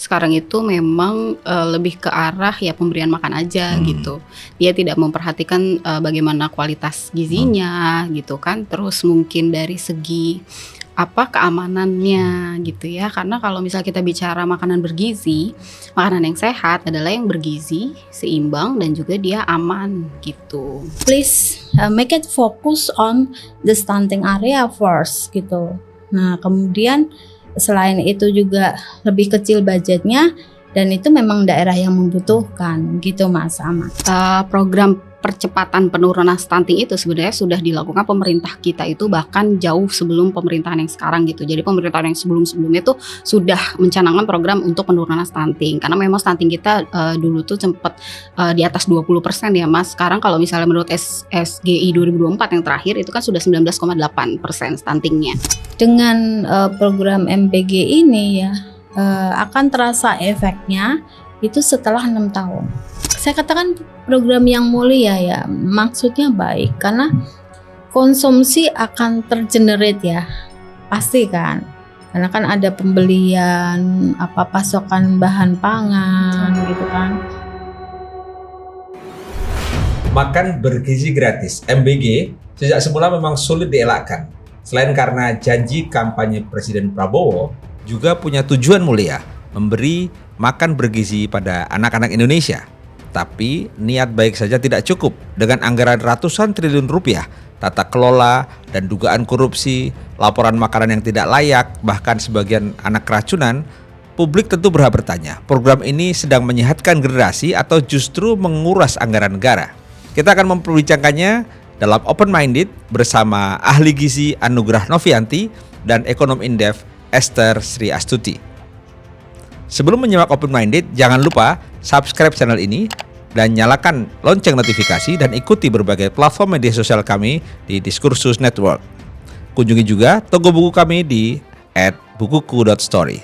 sekarang itu memang lebih ke arah ya pemberian makan aja gitu. Dia tidak memperhatikan bagaimana kualitas gizinya gitu kan. Terus mungkin dari segi keamanannya gitu ya. Karena kalau misal kita bicara makanan bergizi, makanan yang sehat adalah yang bergizi, seimbang dan juga dia aman gitu. Please make it focus on the stunting area first gitu. Nah, kemudian selain itu juga lebih kecil budgetnya dan itu memang daerah yang membutuhkan gitu Mas Ahmad. Program percepatan penurunan stunting itu sebenarnya sudah dilakukan pemerintah kita itu bahkan jauh sebelum pemerintahan yang sekarang gitu. Jadi pemerintahan yang sebelum-sebelumnya itu sudah mencanangkan program untuk penurunan stunting. Karena memang stunting kita dulu tuh sempat di atas 20% ya Mas. Sekarang kalau misalnya menurut SGI 2024 yang terakhir itu kan sudah 19,8% stuntingnya. Dengan program MBG ini ya akan terasa efeknya itu setelah 6 tahun. Saya katakan program yang mulia ya, maksudnya baik karena konsumsi akan tergenerate ya, pasti kan. Karena kan ada pembelian pasokan bahan pangan gitu kan. Makan bergizi gratis (MBG) sejak semula memang sulit dielakkan. Selain karena janji kampanye Presiden Prabowo, juga punya tujuan mulia, memberi makan bergizi pada anak-anak Indonesia. Tapi niat baik saja tidak cukup. Dengan anggaran ratusan triliun rupiah, tata kelola dan dugaan korupsi, laporan makanan yang tidak layak, bahkan sebagian anak keracunan, publik tentu berhak bertanya, program ini sedang menyehatkan generasi atau justru menguras anggaran negara? Kita akan memperbincangkannya dalam Open Minded bersama ahli gizi Anugrah Novianti dan ekonom Indef Esther Sri Astuti. Sebelum menyimak Open Minded, jangan lupa subscribe channel ini dan nyalakan lonceng notifikasi dan ikuti berbagai platform media sosial kami di Diskursus Network. Kunjungi juga toko buku kami di @bukuku.story.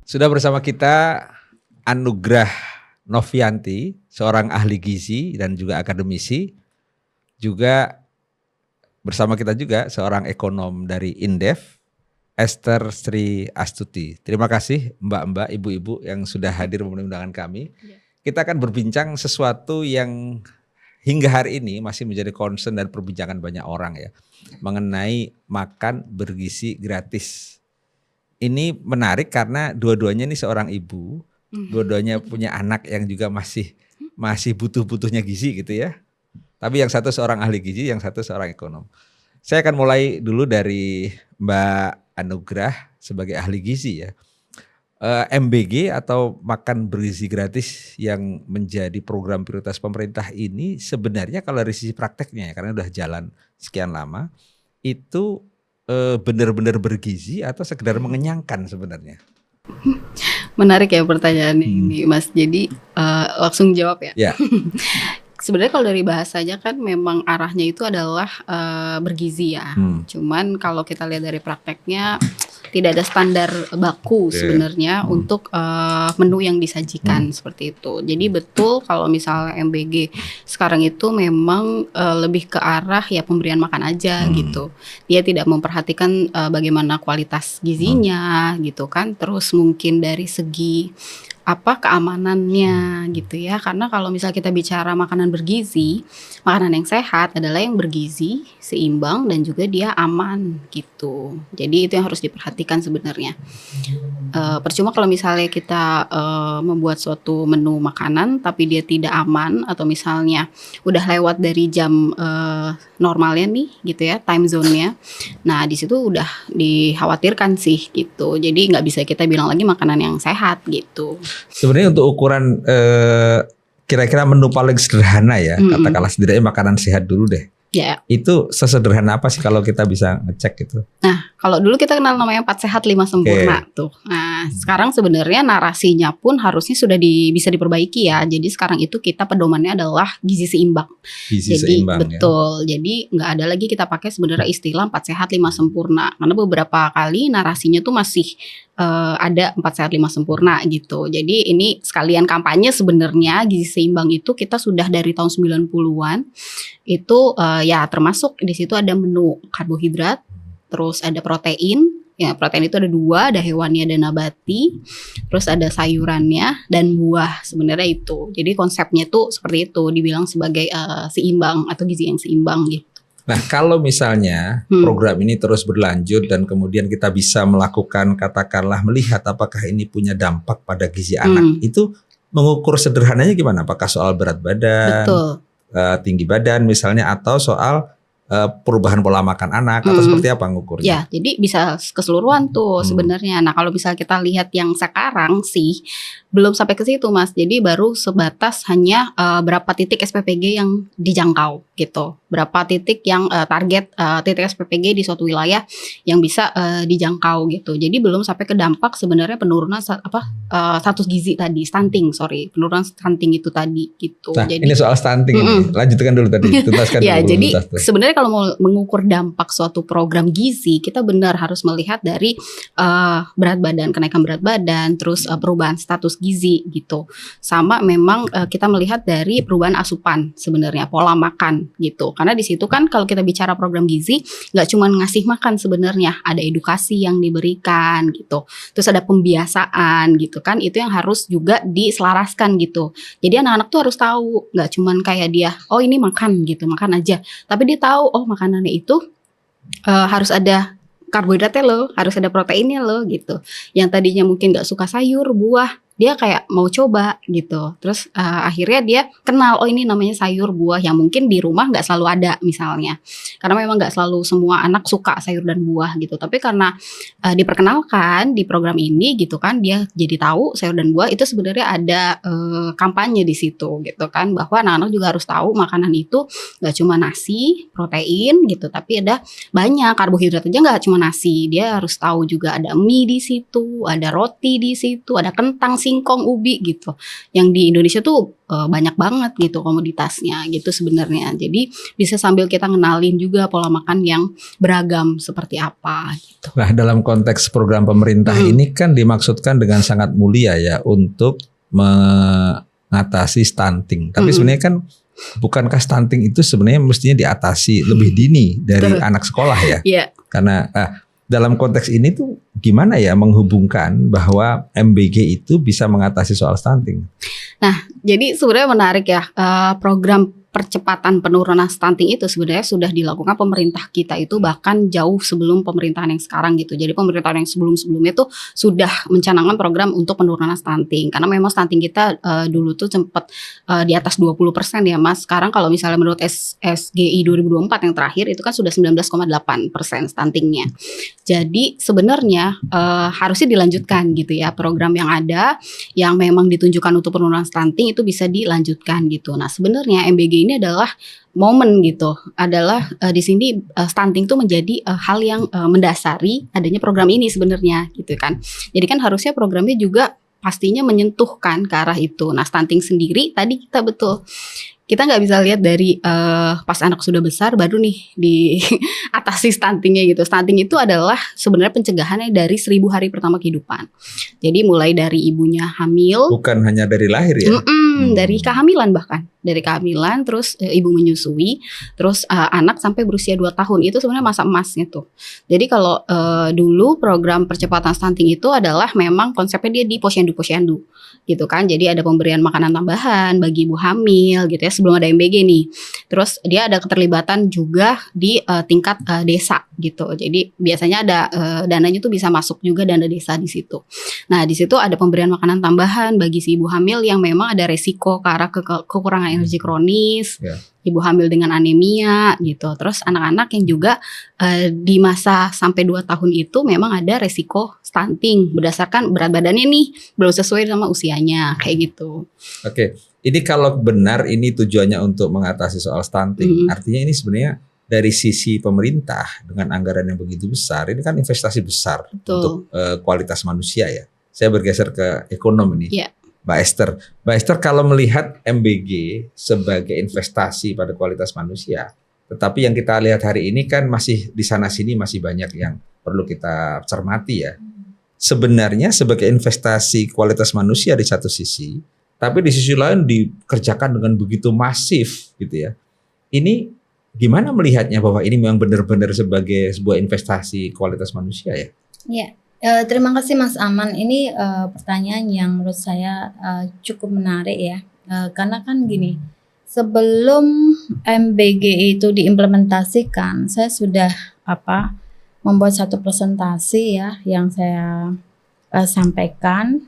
Sudah bersama kita Anugrah Novianti, seorang ahli gizi dan juga akademisi. Juga bersama kita juga seorang ekonom dari Indef, Esther Sri Astuti. Terima kasih mbak-mbak, ibu-ibu yang sudah hadir memenuhi undangan kami. Kita akan berbincang sesuatu yang hingga hari ini masih menjadi concern dan perbincangan banyak orang ya, mengenai makan bergizi gratis. Ini menarik karena dua-duanya ini seorang ibu, dua-duanya punya anak yang juga masih butuh-butuhnya gizi gitu ya. Tapi yang satu seorang ahli gizi, yang satu seorang ekonom. Saya akan mulai dulu dari Mbak Anugrah sebagai ahli gizi ya. MBG atau makan bergizi gratis yang menjadi program prioritas pemerintah ini sebenarnya kalau dari sisi prakteknya ya, karena udah jalan sekian lama, itu benar-benar bergizi atau sekedar mengenyangkan sebenarnya? Menarik ya pertanyaan ini Mas. Jadi langsung jawab ya. Ya. Sebenarnya kalau dari bahasanya kan memang arahnya itu adalah bergizi ya. Cuman kalau kita lihat dari prakteknya tidak ada standar baku sebenarnya untuk menu yang disajikan seperti itu. Jadi betul kalau misalnya MBG sekarang itu memang lebih ke arah ya pemberian makan aja gitu. Dia tidak memperhatikan bagaimana kualitas gizinya gitu kan. Terus mungkin dari segi keamanannya gitu ya. Karena kalau misal kita bicara makanan bergizi, makanan yang sehat adalah yang bergizi, seimbang dan juga dia aman gitu. Jadi itu yang harus diperhatikan sebenarnya. Percuma kalau misalnya kita membuat suatu menu makanan tapi dia tidak aman atau misalnya udah lewat dari jam normalnya nih gitu ya, time zone-nya. Nah di situ udah dikhawatirkan sih gitu. Jadi nggak bisa kita bilang lagi makanan yang sehat gitu. Sebenarnya untuk ukuran kira-kira menu paling sederhana ya, katakanlah setidaknya makanan sehat dulu deh. Ya. Itu sesederhana apa sih kalau kita bisa ngecek gitu? Nah Kalau dulu kita kenal namanya 4 sehat 5 sempurna tuh. Nah, sekarang sebenarnya narasinya pun harusnya sudah bisa diperbaiki ya. Jadi sekarang itu kita pedomannya adalah gizi seimbang. Gizi Jadi seimbang, betul. Jadi nggak ada lagi kita pakai sebenarnya istilah 4 sehat 5 sempurna. Karena beberapa kali narasinya tuh masih ada 4 sehat 5 sempurna gitu. Jadi ini sekalian kampanye sebenarnya gizi seimbang itu kita sudah dari tahun 90-an. Itu ya termasuk di situ ada menu karbohidrat, terus ada protein. Ya, protein itu ada 2, ada hewani, ada nabati. Terus ada sayurannya dan buah, sebenarnya itu. Jadi konsepnya tuh seperti itu, dibilang sebagai seimbang atau gizi yang seimbang gitu. Nah, kalau misalnya program ini terus berlanjut dan kemudian kita bisa melakukan, katakanlah melihat apakah ini punya dampak pada gizi anak, itu mengukur sederhananya gimana? Apakah soal berat badan, Betul. Tinggi badan misalnya, atau soal perubahan pola makan anak, atau seperti apa ngukurnya? Ya, jadi bisa keseluruhan tuh sebenarnya. Nah, kalau misalnya kita lihat yang sekarang sih belum sampai ke situ, Mas. Jadi baru sebatas hanya berapa titik SPPG yang dijangkau gitu. Berapa titik yang target titik SPPG di suatu wilayah yang bisa dijangkau gitu. Jadi belum sampai ke dampak sebenarnya penurunan status gizi tadi, penurunan stunting itu tadi gitu. Nah, Jadi ini soal stunting ini. Lanjutkan dulu tadi, tuntaskan ya, dulu. jadi sebenarnya kalau mau mengukur dampak suatu program gizi, kita benar harus melihat dari berat badan, kenaikan berat badan, terus perubahan status gizi gitu. Sama memang kita melihat dari perubahan asupan sebenarnya, pola makan gitu. Karena di situ kan kalau kita bicara program gizi, nggak cuma ngasih makan sebenarnya, ada edukasi yang diberikan gitu. Terus ada pembiasaan gitu kan, itu yang harus juga diselaraskan gitu. Jadi anak-anak tuh harus tahu, nggak cuma kayak dia, oh ini makan gitu, makan aja. Tapi dia tahu, oh makanannya itu harus ada karbohidratnya loh, harus ada proteinnya loh gitu. Yang tadinya mungkin nggak suka sayur, buah, dia kayak mau coba gitu. Terus akhirnya dia kenal, oh ini namanya sayur buah yang mungkin di rumah nggak selalu ada misalnya. Karena memang nggak selalu semua anak suka sayur dan buah gitu. Tapi karena diperkenalkan di program ini gitu kan, dia jadi tahu sayur dan buah itu sebenarnya ada kampanye di situ gitu kan. Bahwa anak-anak juga harus tahu makanan itu nggak cuma nasi, protein gitu. Tapi ada banyak karbohidrat aja, nggak cuma nasi. Dia harus tahu juga ada mie di situ, ada roti di situ, ada kentang, singkong, ubi gitu. Yang di Indonesia tuh banyak banget gitu komoditasnya gitu sebenarnya. Jadi bisa sambil kita ngenalin juga pola makan yang beragam seperti apa gitu. Nah, dalam konteks program pemerintah ini kan dimaksudkan dengan sangat mulia ya untuk mengatasi stunting. Tapi sebenarnya kan bukankah stunting itu sebenarnya mestinya diatasi lebih dini dari anak sekolah ya? Iya. Karena dalam konteks ini tuh gimana ya menghubungkan bahwa MBG itu bisa mengatasi soal stunting? Nah, jadi sebenarnya menarik ya, program percepatan penurunan stunting itu sebenarnya sudah dilakukan pemerintah kita itu bahkan jauh sebelum pemerintahan yang sekarang gitu. Jadi pemerintahan yang sebelum-sebelumnya itu sudah mencanangkan program untuk penurunan stunting. Karena memang stunting kita dulu tuh sempat di atas 20% ya Mas. Sekarang kalau misalnya menurut SGI 2024 yang terakhir itu kan sudah 19,8% stuntingnya. Jadi sebenarnya harusnya dilanjutkan gitu ya, program yang ada yang memang ditunjukkan untuk penurunan stunting itu bisa dilanjutkan gitu. Nah sebenarnya MBG ini adalah momen gitu, adalah di sini stunting tuh menjadi hal yang mendasari adanya program ini sebenarnya gitu kan. Jadi kan harusnya programnya juga pastinya menyentuhkan ke arah itu. Nah stunting sendiri tadi kita nggak bisa lihat dari pas anak sudah besar baru nih diatasi stuntingnya gitu. Stunting itu adalah sebenarnya pencegahannya dari 1000 hari pertama kehidupan. Jadi mulai dari ibunya hamil, bukan hanya dari lahir ya? Dari kehamilan bahkan. Dari kehamilan terus ibu menyusui, terus anak sampai berusia 2 tahun itu sebenarnya masa emasnya tuh. Jadi kalau dulu program percepatan stunting itu adalah memang konsepnya dia di posyandu gitu kan. Jadi ada pemberian makanan tambahan bagi ibu hamil gitu ya sebelum ada MBG nih. Terus dia ada keterlibatan juga di tingkat desa gitu. Jadi biasanya ada dananya tuh bisa masuk juga dana desa di situ. Nah, di situ ada pemberian makanan tambahan bagi si ibu hamil yang memang ada resiko ke arah kekurangan energi kronis, ibu hamil dengan anemia gitu. Terus anak-anak yang juga di masa sampai 2 tahun itu memang ada resiko stunting berdasarkan berat badannya nih belum sesuai sama usianya kayak gitu. Oke, ini kalau benar ini tujuannya untuk mengatasi soal stunting, artinya ini sebenarnya dari sisi pemerintah dengan anggaran yang begitu besar, ini kan investasi besar Betul. untuk kualitas manusia ya. Saya bergeser ke ekonom ini. Iya. Mbak Esther kalau melihat MBG sebagai investasi pada kualitas manusia, tetapi yang kita lihat hari ini kan masih di sana sini masih banyak yang perlu kita cermati ya. Sebenarnya sebagai investasi kualitas manusia di satu sisi, tapi di sisi lain dikerjakan dengan begitu masif gitu ya. Ini gimana melihatnya bahwa ini memang benar-benar sebagai sebuah investasi kualitas manusia ya? Ya, terima kasih Mas Aman. Ini pertanyaan yang menurut saya cukup menarik ya. Karena kan gini, sebelum MBG itu diimplementasikan, saya sudah membuat satu presentasi ya yang saya sampaikan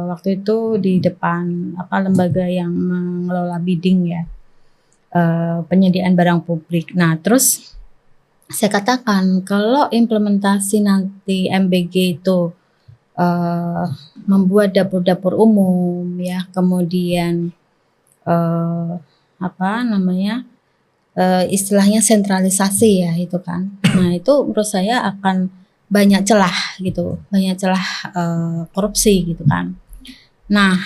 waktu itu di depan lembaga yang mengelola bidding ya. Penyediaan barang publik. Nah, terus saya katakan kalau implementasi nanti MBG itu membuat dapur-dapur umum ya, kemudian istilahnya sentralisasi ya itu kan. Nah, itu menurut saya akan banyak celah gitu, banyak celah korupsi gitu kan. Nah,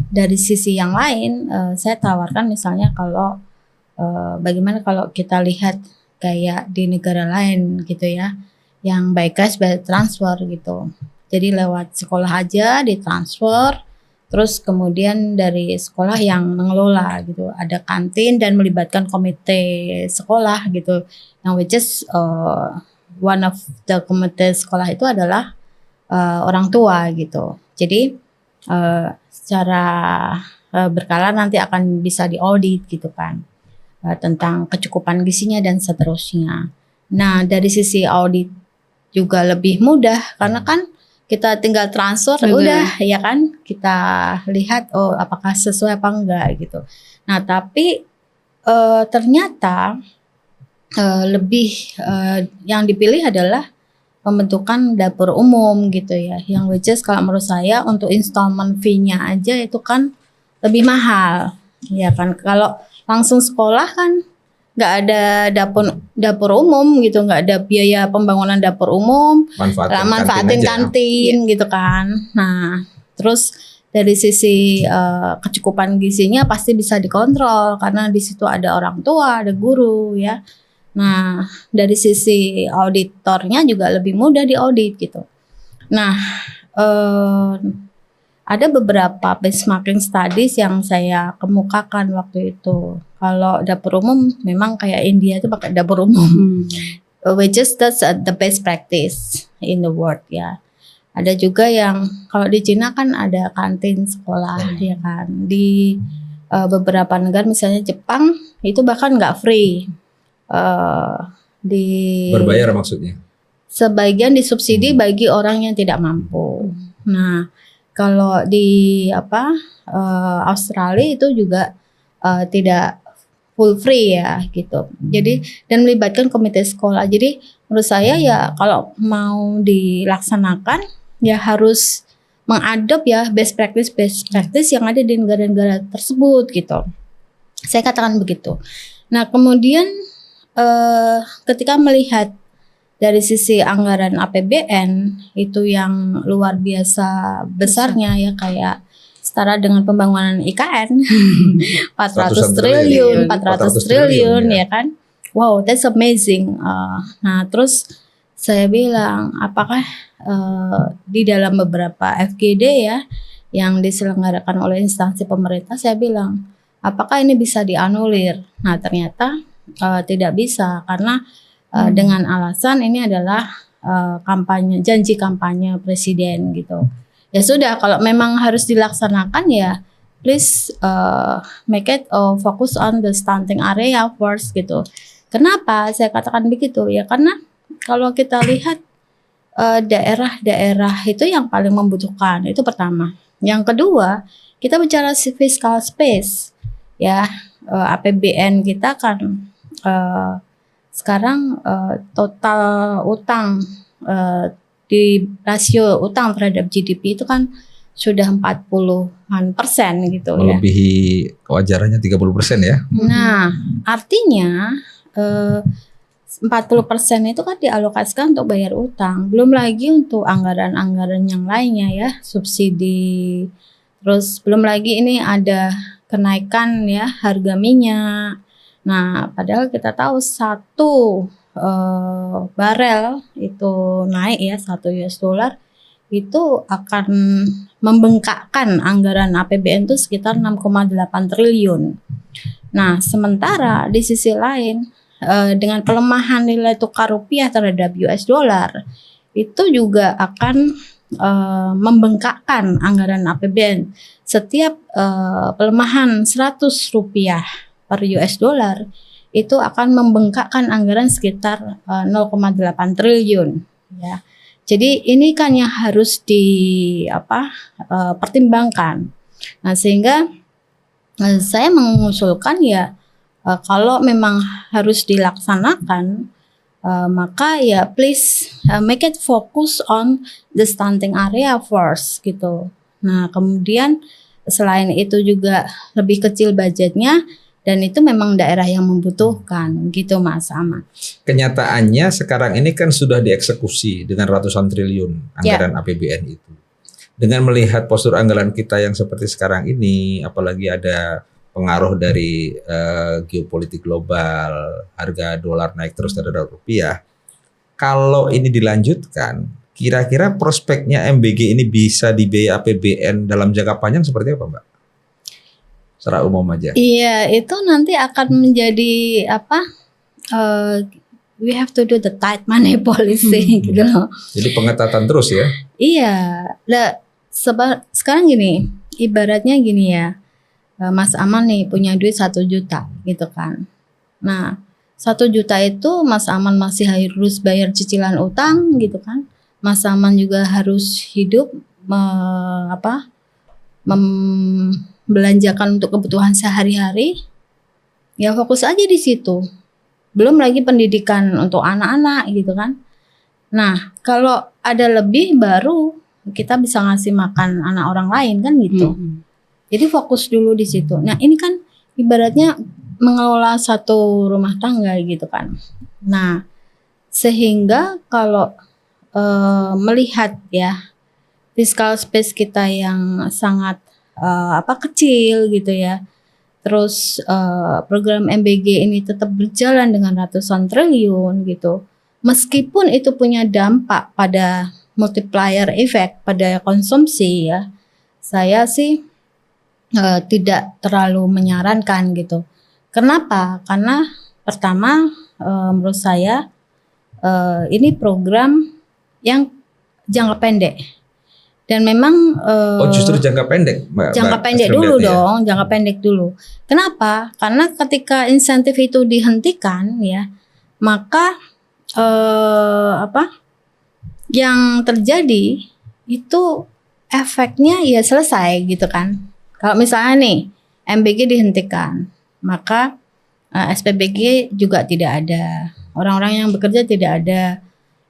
dari sisi yang lain, saya tawarkan misalnya kalau bagaimana kalau kita lihat kayak di negara lain gitu ya, yang by cash by transfer gitu. Jadi lewat sekolah aja ditransfer, terus kemudian dari sekolah yang mengelola gitu, ada kantin dan melibatkan komite sekolah gitu, yang which is one of the komite sekolah itu adalah orang tua gitu. Jadi secara berkala nanti akan bisa diaudit gitu kan, tentang kecukupan gizinya dan seterusnya. Nah, dari sisi audit juga lebih mudah karena kan kita tinggal transfer udah ya kan, kita lihat apakah sesuai apa enggak gitu. Nah, tapi ternyata lebih yang dipilih adalah pembentukan dapur umum gitu ya, yang which is kalau menurut saya untuk installment fee-nya aja itu kan lebih mahal ya kan. Kalau langsung sekolah kan nggak ada dapur umum gitu, nggak ada biaya pembangunan dapur umum, manfaatin kantin gitu kan. Nah, terus dari sisi kecukupan gizinya pasti bisa dikontrol karena di situ ada orang tua, ada guru ya. Nah, dari sisi auditornya juga lebih mudah diaudit gitu. Nah, ada beberapa benchmarking studies yang saya kemukakan waktu itu. Kalau dapur umum memang kayak India itu pakai dapur umum, which is that's the best practice in the world ya. Ada juga yang kalau di Cina kan ada kantin sekolah ya kan. Di beberapa negara misalnya Jepang itu bahkan nggak free. Berbayar maksudnya? Sebagian disubsidi bagi orang yang tidak mampu. Nah, kalau di Australia itu juga tidak full free ya gitu. Jadi dan melibatkan komite sekolah. Jadi menurut saya ya kalau mau dilaksanakan ya harus mengadop ya best practice yang ada di negara-negara tersebut gitu. Saya katakan begitu. Nah, kemudian ketika melihat dari sisi anggaran APBN itu yang luar biasa besarnya ya, kayak setara dengan pembangunan IKN 400 triliun ya kan. Wow, that's amazing. Nah, terus saya bilang apakah di dalam beberapa FGD ya yang diselenggarakan oleh instansi pemerintah, saya bilang apakah ini bisa dianulir. Nah, ternyata tidak bisa karena dengan alasan ini adalah janji kampanye presiden gitu. Ya sudah, kalau memang harus dilaksanakan ya please make it focus on the stunting area first gitu. Kenapa saya katakan begitu ya, karena kalau kita lihat daerah-daerah itu yang paling membutuhkan, itu pertama. Yang kedua, kita bicara fiscal space ya, APBN kita kan sekarang total utang di rasio utang terhadap GDP itu kan sudah 40-an% gitu ya. Melebihi kewajarannya 30% ya. Nah, artinya eh, 40% itu kan dialokasikan untuk bayar utang, belum lagi untuk anggaran-anggaran yang lainnya ya, subsidi. Terus belum lagi ini ada kenaikan ya harga minyak. Nah, padahal kita tahu satu barel itu naik ya, 1 US dollar itu akan membengkakkan anggaran APBN itu sekitar 6,8 triliun. Nah, sementara di sisi lain dengan pelemahan nilai tukar rupiah terhadap US dollar itu juga akan membengkakkan anggaran APBN. Setiap pelemahan 100 rupiah per US dollar itu akan membengkakkan anggaran sekitar 0,8 triliun ya. Jadi ini kan yang harus pertimbangkan. Nah, sehingga saya mengusulkan ya kalau memang harus dilaksanakan maka ya please make it focus on the stunting area first gitu. Nah, kemudian selain itu juga lebih kecil budgetnya dan itu memang daerah yang membutuhkan gitu Mas Ahmad. Kenyataannya sekarang ini kan sudah dieksekusi dengan ratusan triliun anggaran APBN itu. Dengan melihat postur anggaran kita yang seperti sekarang ini, apalagi ada pengaruh dari geopolitik global, harga dolar naik terus terhadap rupiah. Kalau ini dilanjutkan, kira-kira prospeknya MBG ini bisa dibiayai APBN dalam jangka panjang seperti apa, Mbak? Secara umum aja. Iya, itu nanti akan menjadi we have to do the tight money policy gitu loh. Jadi pengetatan terus ya? Iya, sekarang gini, ibaratnya gini ya, Mas Aman nih punya duit 1 juta gitu kan. Nah, 1 juta itu Mas Aman masih harus bayar cicilan utang gitu kan. Mas Aman juga harus hidup belanjakan untuk kebutuhan sehari-hari, ya fokus aja di situ. Belum lagi pendidikan untuk anak-anak gitu kan. Nah, kalau ada lebih baru kita bisa ngasih makan anak orang lain kan gitu. Jadi fokus dulu di situ. Nah, ini kan ibaratnya mengelola satu rumah tangga gitu kan. Nah, sehingga kalau melihat ya fiscal space kita yang sangat kecil gitu ya. Terus program MBG ini tetap berjalan dengan ratusan triliun gitu. Meskipun itu punya dampak pada multiplier effect pada konsumsi ya. Saya sih tidak terlalu menyarankan gitu. Kenapa? Karena pertama menurut saya ini program yang jangka pendek. Dan memang justru jangka pendek, Mbak. Jangka pendek dulu dong, jangka pendek dulu. Kenapa? Karena ketika insentif itu dihentikan ya, maka yang terjadi itu efeknya ya selesai gitu kan. Kalau misalnya nih MBG dihentikan, maka SPBG juga tidak ada. Orang-orang yang bekerja tidak ada.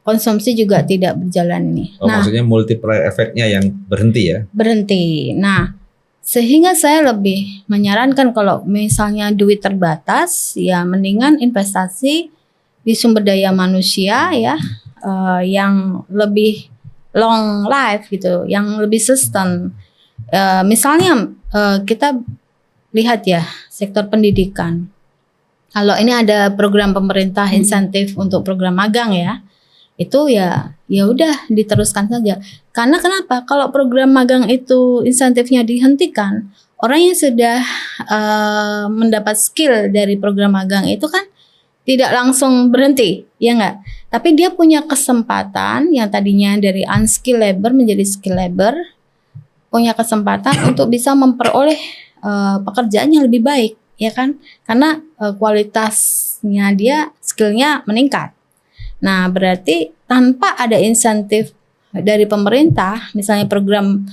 Konsumsi juga tidak berjalan nih. Maksudnya multiplier efeknya yang berhenti ya? Berhenti. Nah, sehingga saya lebih menyarankan kalau misalnya duit terbatas, ya mendingan investasi di sumber daya manusia ya, yang lebih long life gitu, yang lebih sustain. Misalnya kita lihat ya sektor pendidikan. Kalau ini ada program pemerintah insentif untuk program magang ya. Itu ya udah diteruskan saja. Karena kenapa? Kalau program magang itu insentifnya dihentikan, orang yang sudah mendapat skill dari program magang itu kan tidak langsung berhenti, ya enggak? Tapi dia punya kesempatan yang tadinya dari unskilled labor menjadi skill labor, punya kesempatan untuk bisa memperoleh pekerjaan yang lebih baik, ya kan? Karena kualitasnya dia, skillnya meningkat. Nah, berarti tanpa ada insentif dari pemerintah, misalnya program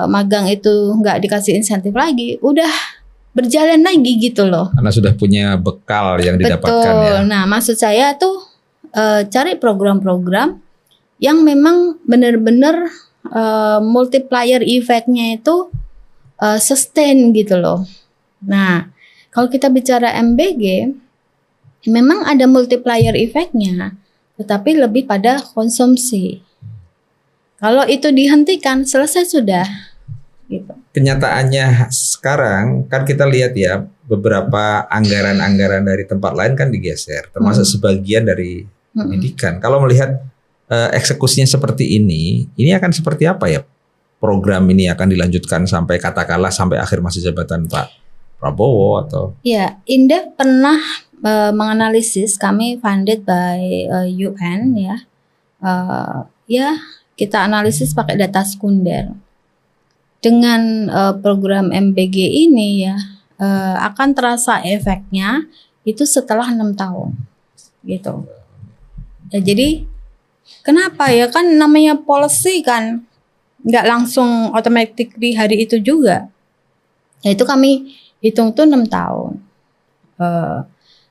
magang itu nggak dikasih insentif lagi, udah berjalan lagi gitu loh. Karena sudah punya bekal yang didapatkan. Betul. Ya. Nah, maksud saya tuh cari program-program yang memang benar-benar multiplier effect-nya itu sustain gitu loh. Nah, kalau kita bicara MBG, memang ada multiplier efeknya, tetapi lebih pada konsumsi. Kalau itu dihentikan, selesai sudah. Gitu. Kenyataannya sekarang kan kita lihat ya, beberapa anggaran-anggaran dari tempat lain kan digeser, termasuk sebagian dari pendidikan. Kalau melihat eksekusinya seperti ini akan seperti apa ya? Program ini akan dilanjutkan sampai katakanlah sampai akhir masa jabatan Pak Prabowo atau? Ya, Indef pernah menganalisis, kami funded by UN ya. Kita analisis pakai data sekunder. Dengan program MBG ini ya akan terasa efeknya itu setelah 6 tahun gitu. Ya, jadi kenapa ya, kan namanya policy kan nggak langsung automatically hari itu juga. Ya itu kami hitung tuh 6 tahun.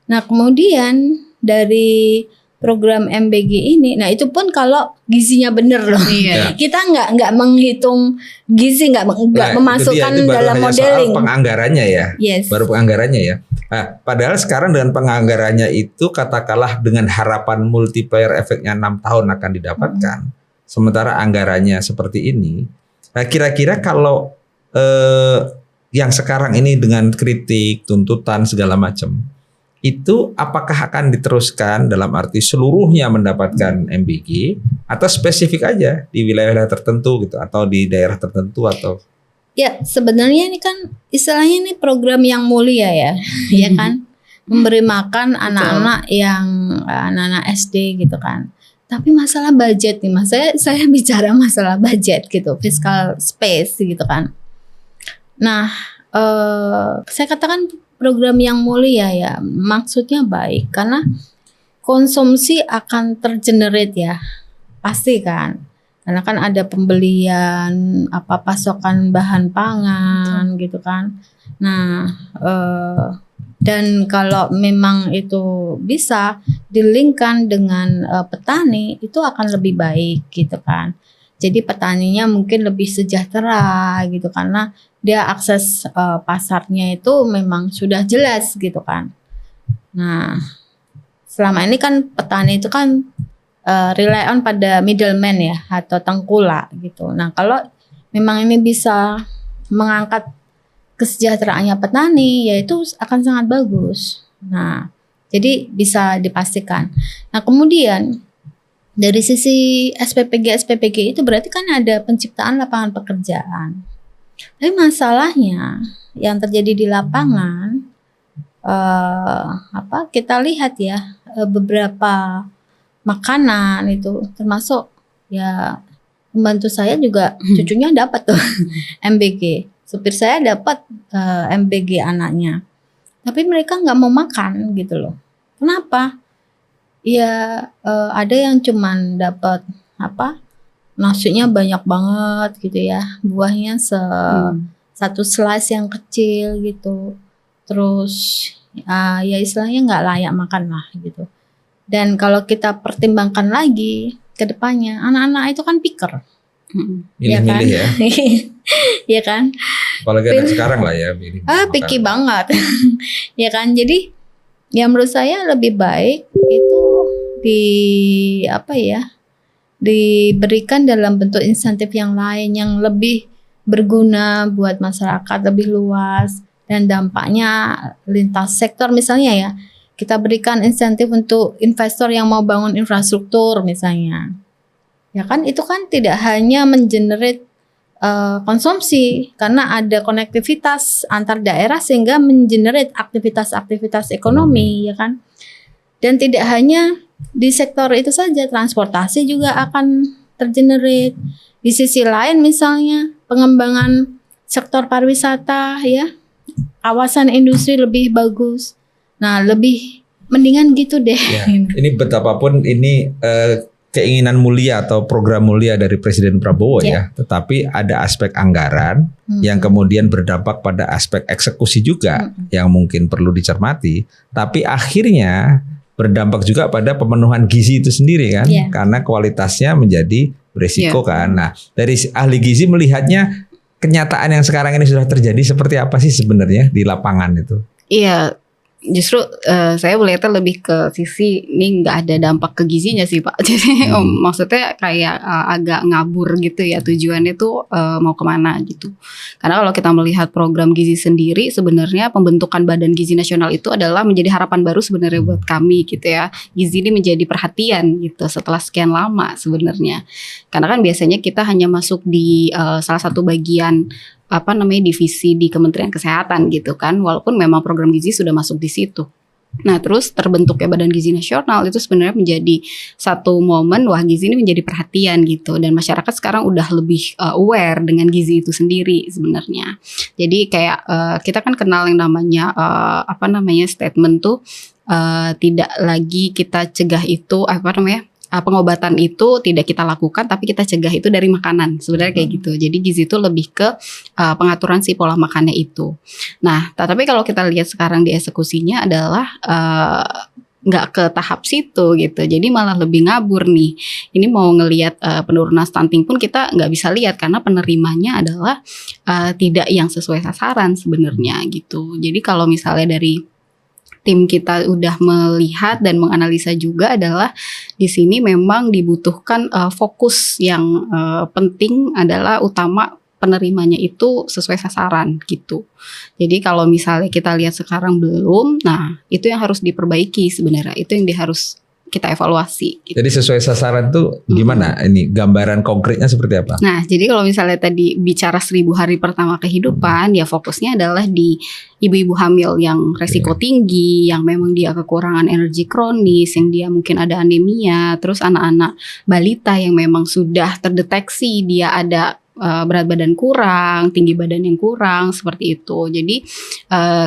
Nah kemudian dari program MBG ini, nah itu pun kalau gizinya bener loh. Iya. Kita nggak menghitung gizi, nggak memasukkan itu baru dalam hanya modeling. soal penganggarannya ya. Yes. Baru penganggarannya ya. Nah, padahal sekarang dengan penganggarannya itu katakanlah dengan harapan multiplier efeknya 6 tahun akan didapatkan. Sementara anggarannya seperti ini. Nah, kira-kira kalau yang sekarang ini dengan kritik, tuntutan segala macam, itu apakah akan diteruskan dalam arti seluruhnya mendapatkan MBG atau spesifik aja di wilayah tertentu gitu atau di daerah tertentu atau? Ya sebenarnya ini kan istilahnya ini program yang mulia ya, ya kan, memberi makan anak-anak yang anak-anak SD gitu kan. Tapi masalah budget nih mas, saya bicara masalah budget gitu, fiscal space gitu kan. Nah, saya katakan program yang mulia ya, maksudnya baik karena konsumsi akan tergenerate ya, pasti kan. Karena kan ada pembelian pasokan bahan pangan gitu kan. Nah, dan kalau memang itu bisa dilingkan dengan petani, itu akan lebih baik gitu kan. Jadi petaninya mungkin lebih sejahtera gitu karena dia akses pasarnya itu memang sudah jelas gitu kan. Nah, selama ini kan petani itu kan rely on pada middleman ya atau tengkulak gitu. Nah, kalau memang ini bisa mengangkat kesejahteraannya petani, ya itu akan sangat bagus. Nah, jadi bisa dipastikan. Nah, kemudian dari sisi SPPG itu berarti kan ada penciptaan lapangan pekerjaan. Tapi masalahnya yang terjadi di lapangan, kita lihat ya beberapa makanan itu termasuk ya pembantu saya juga cucunya dapat tuh MBG. Supir saya dapat MBG anaknya, tapi mereka nggak mau makan gitu loh. Kenapa? Ya ada yang cuman dapat nasinya banyak banget gitu ya, buahnya satu slice yang kecil gitu. Terus ya istilahnya nggak layak makan lah gitu. Dan kalau kita pertimbangkan lagi ke depannya, anak-anak itu kan picker. Milih-milih ya. Ya kan? Apalagi anak sekarang lah ya. Picky banget. Ya kan? Jadi ya menurut saya lebih baik itu diberikan dalam bentuk insentif yang lain yang lebih berguna buat masyarakat lebih luas dan dampaknya lintas sektor. Misalnya ya, kita berikan insentif untuk investor yang mau bangun infrastruktur misalnya. Ya kan, itu kan tidak hanya mengenerate konsumsi karena ada konektivitas antar daerah sehingga mengenerate aktivitas-aktivitas ekonomi ya kan. Dan tidak hanya di sektor itu saja, transportasi juga akan tergenerate. Di sisi lain misalnya pengembangan sektor pariwisata ya, kawasan industri lebih bagus. Nah, lebih mendingan gitu deh. Ya, ini betapapun ini keinginan mulia atau program mulia dari Presiden Prabowo ya, tetapi ada aspek anggaran yang kemudian berdampak pada aspek eksekusi juga yang mungkin perlu dicermati, tapi akhirnya berdampak juga pada pemenuhan gizi itu sendiri kan, karena kualitasnya menjadi berisiko kan. Nah, dari ahli gizi melihatnya kenyataan yang sekarang ini sudah terjadi seperti apa sih sebenarnya di lapangan itu? Iya, Justru saya melihatnya lebih ke sisi ini nggak ada dampak ke gizinya sih Pak. Jadi maksudnya kayak agak ngabur gitu ya, tujuannya tuh mau kemana gitu. Karena kalau kita melihat program gizi sendiri, sebenarnya pembentukan Badan Gizi Nasional itu adalah menjadi harapan baru sebenarnya buat kami gitu ya. Gizi ini menjadi perhatian gitu setelah sekian lama sebenarnya. Karena kan biasanya kita hanya masuk di salah satu bagian divisi di Kementerian Kesehatan gitu kan, walaupun memang program gizi sudah masuk di situ. Nah terus terbentuknya Badan Gizi Nasional itu sebenarnya menjadi satu momen, wah gizi ini menjadi perhatian gitu, dan masyarakat sekarang udah lebih aware dengan gizi itu sendiri sebenarnya. Jadi kayak kita kan kenal yang namanya statement tuh tidak lagi kita cegah itu pengobatan itu tidak kita lakukan, tapi kita cegah itu dari makanan. Sebenarnya kayak gitu. Jadi gizi itu lebih ke pengaturan si pola makannya itu. Nah, tapi kalau kita lihat sekarang di eksekusinya adalah nggak ke tahap situ gitu. Jadi malah lebih ngabur nih. Ini mau ngelihat penurunan stunting pun kita nggak bisa lihat karena penerimanya adalah tidak yang sesuai sasaran sebenarnya gitu. Jadi kalau misalnya dari tim kita udah melihat dan menganalisa juga adalah di sini memang dibutuhkan fokus yang penting adalah utama penerimanya itu sesuai sasaran gitu. Jadi kalau misalnya kita lihat sekarang belum, nah itu yang harus diperbaiki sebenarnya. Itu yang harus kita evaluasi gitu. Jadi sesuai sasaran tuh gimana? Ini gambaran konkretnya seperti apa? Nah, jadi kalau misalnya tadi bicara 1000 hari pertama kehidupan, ya fokusnya adalah di ibu-ibu hamil yang resiko tinggi, yang memang dia kekurangan energi kronis, yang dia mungkin ada anemia, terus anak-anak balita yang memang sudah terdeteksi dia ada berat badan kurang, tinggi badan yang kurang, seperti itu. Jadi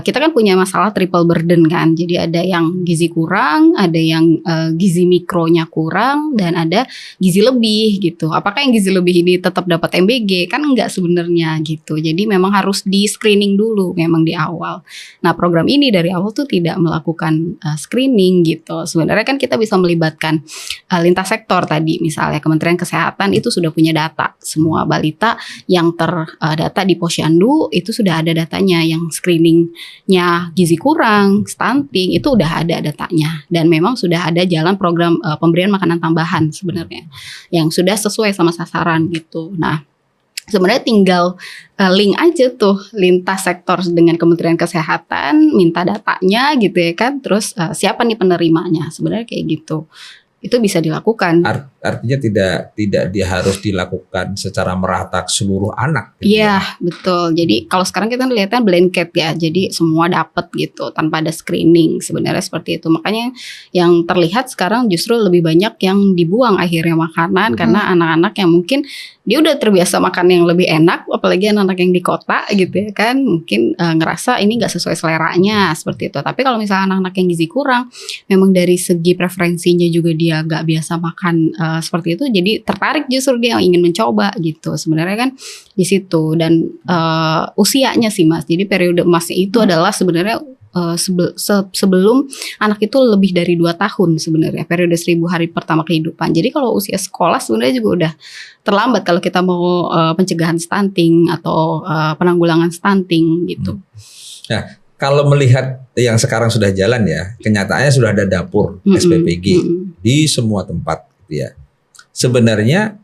kita kan punya masalah triple burden kan. Jadi ada yang gizi kurang, ada yang gizi mikronya kurang, dan ada gizi lebih gitu. Apakah yang gizi lebih ini tetap dapat MBG? Kan enggak sebenarnya gitu. Jadi memang harus di screening dulu memang di awal. Nah program ini dari awal tuh tidak melakukan screening gitu. Sebenarnya kan kita bisa melibatkan lintas sektor tadi, misalnya Kementerian Kesehatan itu sudah punya data semua balita yang terdata di Posyandu itu sudah ada datanya, yang screeningnya gizi kurang, stunting itu udah ada datanya, dan memang sudah ada jalan program pemberian makanan tambahan sebenarnya yang sudah sesuai sama sasaran gitu. Nah sebenarnya tinggal link aja tuh lintas sektor dengan Kementerian Kesehatan, minta datanya gitu ya kan, terus siapa nih penerimanya, sebenarnya kayak gitu. Itu bisa dilakukan. Artinya tidak dia harus dilakukan secara merata seluruh anak. Iya betul. Jadi kalau sekarang kita lihatnya blanket ya, jadi semua dapat gitu tanpa ada screening, sebenarnya seperti itu. Makanya yang terlihat sekarang justru lebih banyak yang dibuang akhirnya makanan karena anak-anak yang mungkin dia udah terbiasa makan yang lebih enak, apalagi anak-anak yang di kota gitu ya kan, mungkin ngerasa ini nggak sesuai seleranya seperti itu. Tapi kalau misalnya anak-anak yang gizi kurang, memang dari segi preferensinya juga dia nggak biasa makan seperti itu, jadi tertarik justru dia ingin mencoba gitu. Sebenarnya kan di situ, dan usianya sih Mas. Jadi periode emasnya itu adalah sebenarnya sebelum anak itu lebih dari 2 tahun sebenarnya, periode 1000 hari pertama kehidupan. Jadi kalau usia sekolah sebenarnya juga udah terlambat kalau kita mau pencegahan stunting atau penanggulangan stunting gitu. Nah, kalau melihat yang sekarang sudah jalan ya, kenyataannya sudah ada dapur SPPG di semua tempat gitu ya. Sebenarnya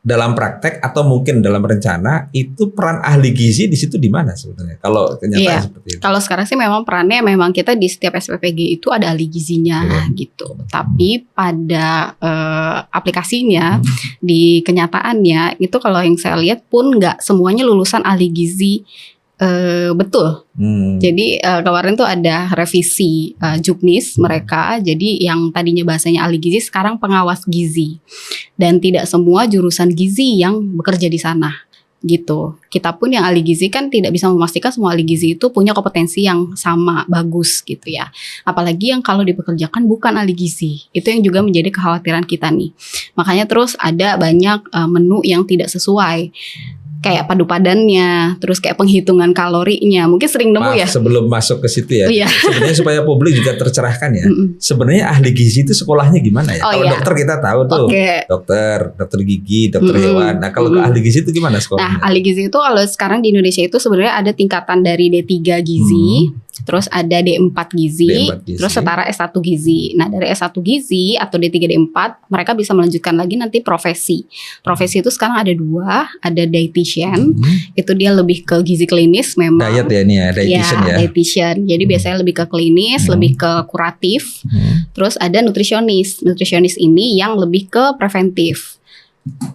dalam praktek atau mungkin dalam rencana itu peran ahli gizi di situ di mana sebenarnya? Kalau kenyataan seperti itu. Kalau sekarang sih memang perannya memang kita di setiap SPPG itu ada ahli gizinya gitu. Tapi pada aplikasinya di kenyataannya itu kalau yang saya lihat pun nggak semuanya lulusan ahli gizi. Betul. Jadi kemarin tuh ada revisi Juknis mereka. Jadi yang tadinya bahasanya ahli gizi sekarang pengawas gizi. Dan tidak semua jurusan gizi yang bekerja di sana gitu. Kita pun yang ahli gizi kan tidak bisa memastikan semua ahli gizi itu punya kompetensi yang sama bagus gitu ya. Apalagi yang kalau dipekerjakan bukan ahli gizi. Itu yang juga menjadi kekhawatiran kita nih. Makanya terus ada banyak menu yang tidak sesuai. Kayak padu padannya, terus kayak penghitungan kalorinya, mungkin sering nemu ya. Sebelum masuk ke situ ya, sebenarnya supaya publik juga tercerahkan ya. Sebenarnya ahli gizi itu sekolahnya gimana ya? Kalau dokter kita tahu tuh, dokter gigi, dokter hewan. Nah kalau ahli gizi itu gimana sekolahnya? Nah ahli gizi itu kalau sekarang di Indonesia itu sebenarnya ada tingkatan dari D3 gizi, terus ada D4 gizi, D4 gizi. terus setara S1 gizi. Nah, dari S1 gizi atau D3 D4 mereka bisa melanjutkan lagi nanti profesi. Profesi itu sekarang ada 2, ada dietitian, itu dia lebih ke gizi klinis memang. Diet ya ini ya, dietitian ya. Dietitian. Jadi biasanya lebih ke klinis, lebih ke kuratif. Terus ada nutrisionis. Nutrisionis ini yang lebih ke preventif.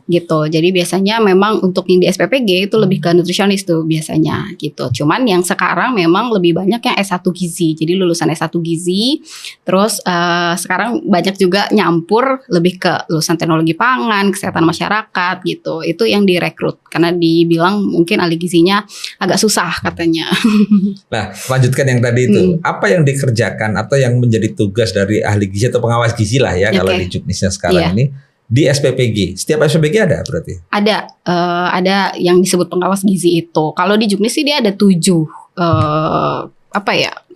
Gitu. Jadi biasanya memang untuk yang di SPPG itu lebih ke nutrisionis tuh biasanya gitu. Cuman yang sekarang memang lebih banyak yang S1 gizi. Jadi lulusan S1 gizi. Terus sekarang banyak juga nyampur lebih ke lulusan teknologi pangan, kesehatan masyarakat gitu. Itu yang direkrut karena dibilang mungkin ahli gizinya agak susah katanya. Nah, lanjutkan yang tadi itu. Apa yang dikerjakan atau yang menjadi tugas dari ahli gizi atau pengawas gizi lah ya kalau di Juknisnya sekarang ini di SPPG. Setiap SPPG ada berarti? Ada yang disebut pengawas gizi itu. Kalau di Juknis sih dia ada 7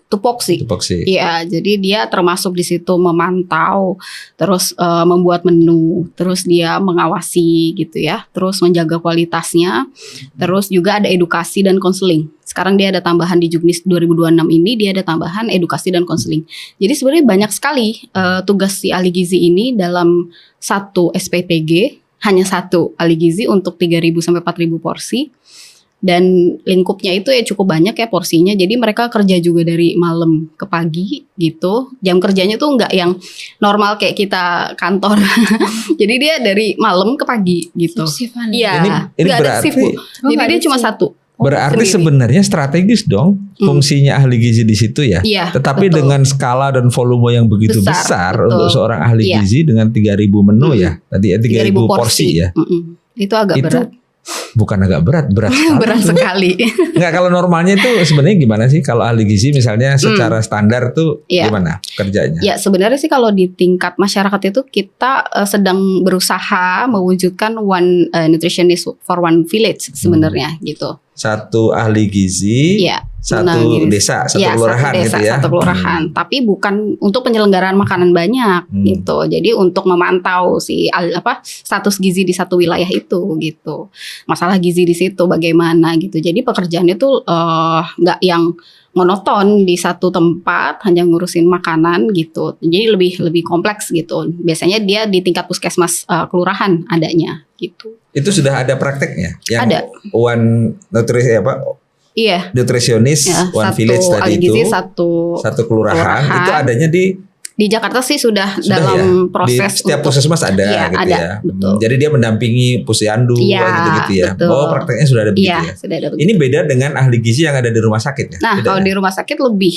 tupoksi. Iya, jadi dia termasuk di situ memantau, terus membuat menu, terus dia mengawasi gitu ya, terus menjaga kualitasnya, terus juga ada edukasi dan konseling. Sekarang dia ada tambahan di Juknis 2026 ini dia ada tambahan edukasi dan konseling. Jadi sebenarnya banyak sekali tugas si ahli gizi ini dalam satu SPPG, hanya satu ahli gizi untuk 3.000 sampai 4.000 porsi. Dan lingkupnya itu ya cukup banyak ya porsinya. Jadi mereka kerja juga dari malam ke pagi gitu. Jam kerjanya tuh nggak yang normal kayak kita kantor. Jadi dia dari malam ke pagi gitu. Iya. Ini nggak ada shift, Bu. Jadi dia cuma satu. Berarti sebenarnya strategis dong fungsinya ahli gizi di situ ya. Iya, tetapi betul. dengan skala dan volume yang begitu besar betul. untuk seorang ahli gizi dengan 3.000 menu ya. Tadi 3.000 porsi ya. Itu agak berat. Bukan agak berat sekali. Berat sekali. Enggak, kalau normalnya itu sebenarnya gimana sih kalau ahli gizi misalnya secara standar tuh gimana kerjanya? Ya sebenarnya sih kalau di tingkat masyarakat itu kita sedang berusaha mewujudkan one nutritionist for one village sebenarnya gitu. Satu ahli gizi, satu desa, satu kelurahan gitu ya. Satu kelurahan, tapi bukan untuk penyelenggaraan makanan banyak gitu. Jadi untuk memantau si status gizi di satu wilayah itu gitu. Masalah gizi di situ bagaimana gitu. Jadi pekerjaannya tuh nggak yang monoton di satu tempat hanya ngurusin makanan gitu. Jadi lebih kompleks gitu. Biasanya dia di tingkat puskesmas kelurahan adanya gitu. Itu sudah ada prakteknya yang ada. One nutrisi nutrisionis one village tadi itu satu kelurahan itu adanya di Jakarta sih sudah dalam proses di setiap puskesmas ada gitu ada, ya. Betul. Jadi dia mendampingi posyandu gitu ya. Betul. Oh, prakteknya sudah ada begitu ya. Sudah ada begitu. Ini beda dengan ahli gizi yang ada di rumah sakit ya. Nah, kalau di rumah sakit lebih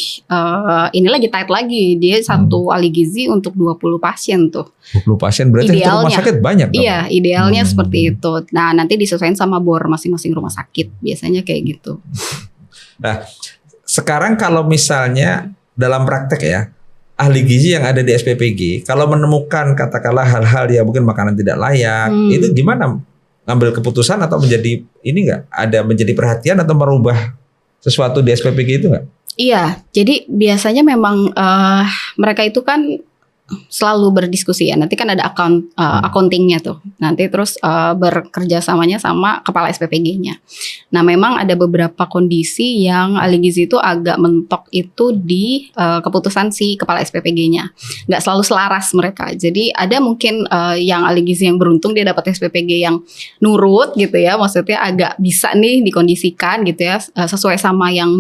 ini lagi tight lagi. Dia satu ahli gizi untuk 20 pasien tuh. 20 pasien berarti itu rumah sakit banyak dong. Iya, idealnya seperti itu. Nah, nanti disesuaikan sama bor masing-masing rumah sakit. Biasanya kayak gitu. Nah, sekarang kalau misalnya dalam praktek ya, ahli gizi yang ada di SPPG kalau menemukan katakanlah hal-hal yang mungkin makanan tidak layak, itu gimana ngambil keputusan atau menjadi menjadi perhatian atau merubah sesuatu di SPPG itu nggak? Iya, jadi biasanya memang mereka itu kan selalu berdiskusi ya. Nanti kan ada accountingnya tuh. Nanti terus bekerja samanya sama kepala SPPG-nya. Nah, memang ada beberapa kondisi yang ahli gizi itu agak mentok itu di keputusan si kepala SPPG-nya. Nggak selalu selaras mereka. Jadi ada mungkin yang ahli gizi yang beruntung dia dapat SPPG yang nurut gitu ya. Maksudnya agak bisa nih dikondisikan gitu ya sesuai sama yang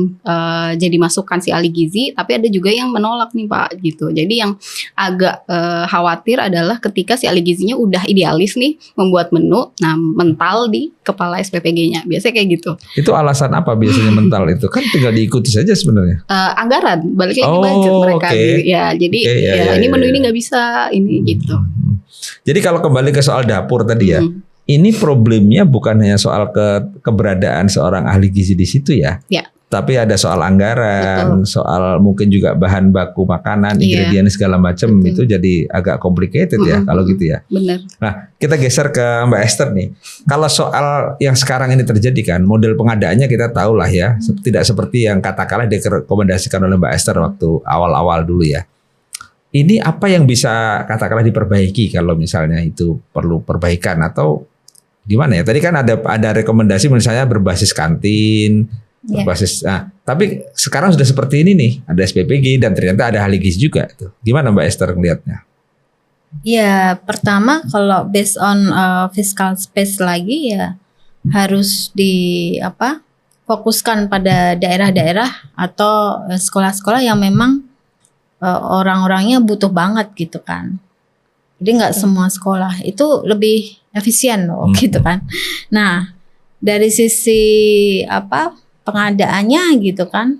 jadi masukan si ahli gizi. Tapi ada juga yang menolak nih Pak gitu. Jadi yang agak khawatir adalah ketika si ahli gizinya udah idealis nih membuat menu, nah mental di kepala SPPG-nya. Biasanya kayak gitu. Itu alasan apa biasanya mental itu? Kan tinggal diikuti saja sebenarnya. Anggaran, balik lagi budget mereka. Ya, jadi ini menu ini nggak bisa ini gitu. Jadi kalau kembali ke soal dapur tadi ya, ini problemnya bukan hanya soal keberadaan seorang ahli gizi di situ ya. Ya. Tapi ada soal anggaran, soal mungkin juga bahan baku makanan, ingredient segala macam itu jadi agak complicated ya kalau gitu ya. Benar. Nah, kita geser ke Mbak Esther nih. Kalau soal yang sekarang ini terjadi kan, model pengadaannya kita tahu lah ya, tidak seperti yang katakanlah direkomendasikan oleh Mbak Esther waktu awal-awal dulu ya. Ini apa yang bisa katakanlah diperbaiki kalau misalnya itu perlu perbaikan atau gimana ya? Tadi kan ada rekomendasi misalnya berbasis kantin. Ya. Berbasis. Nah, tapi sekarang sudah seperti ini nih, ada SPPG dan ternyata ada ahli gizi juga. Tuh. Gimana Mbak Esther ngelihatnya? Ya, pertama kalau based on fiscal space lagi ya harus fokuskan pada daerah-daerah atau sekolah-sekolah yang memang orang-orangnya butuh banget gitu kan. Jadi nggak semua sekolah itu lebih efisien loh gitu kan. Nah, dari sisi pengadaannya gitu kan,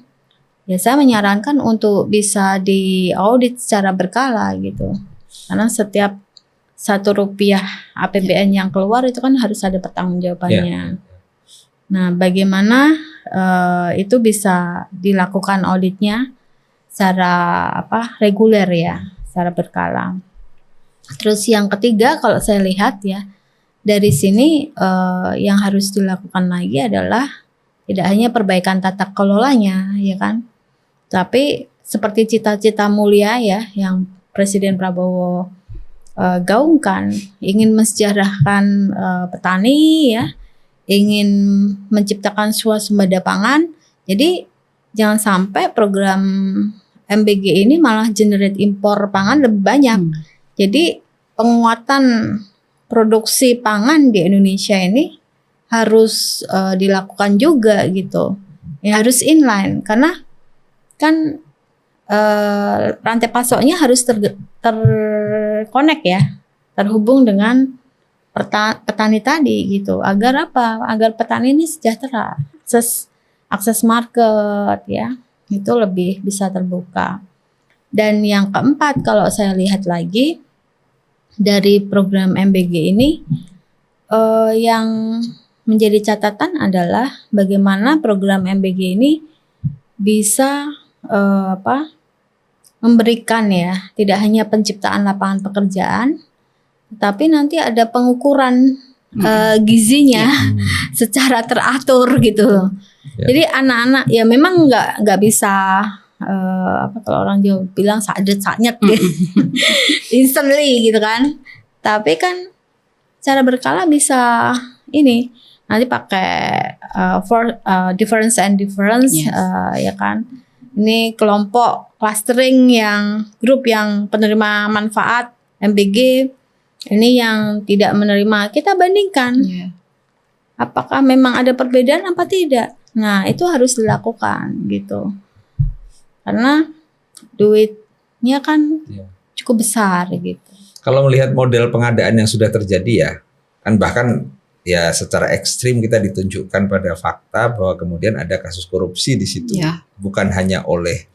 ya saya menyarankan untuk bisa diaudit secara berkala gitu. Karena setiap Rp1 APBN yang keluar itu kan harus ada pertanggungjawabannya. Nah, bagaimana itu bisa dilakukan auditnya secara reguler ya, secara berkala. Terus yang ketiga kalau saya lihat ya, dari sini yang harus dilakukan lagi adalah tidak hanya perbaikan tata kelolanya ya kan, tapi seperti cita-cita mulia ya yang Presiden Prabowo gaungkan, ingin mensejahterakan petani ya, ingin menciptakan swasembada pangan. Jadi jangan sampai program MBG ini malah generate impor pangan lebih banyak. Jadi penguatan produksi pangan di Indonesia ini harus dilakukan juga gitu. Ya harus inline karena kan rantai pasoknya harus terkonek ya, terhubung dengan petani tadi gitu. Agar apa? Agar petani ini sejahtera, akses market ya, itu lebih bisa terbuka. Dan yang keempat kalau saya lihat lagi dari program MBG ini yang menjadi catatan adalah bagaimana program MBG ini bisa memberikan ya tidak hanya penciptaan lapangan pekerjaan, tapi nanti ada pengukuran gizinya secara teratur gitu loh. Ya. Jadi anak-anak ya memang nggak bisa kalau orang Jawa bilang sadet-saknyet gitu, instantly gitu kan. Tapi kan cara berkala bisa ini nanti pakai difference and difference ya kan. Ini kelompok clustering yang grup yang penerima manfaat MBG, ini yang tidak menerima. Kita bandingkan apakah memang ada perbedaan apa tidak. Nah itu harus dilakukan gitu. Karena duitnya kan cukup besar gitu. Kalau melihat model pengadaan yang sudah terjadi ya, kan bahkan ya secara ekstrim kita ditunjukkan pada fakta bahwa kemudian ada kasus korupsi di situ. Bukan hanya oleh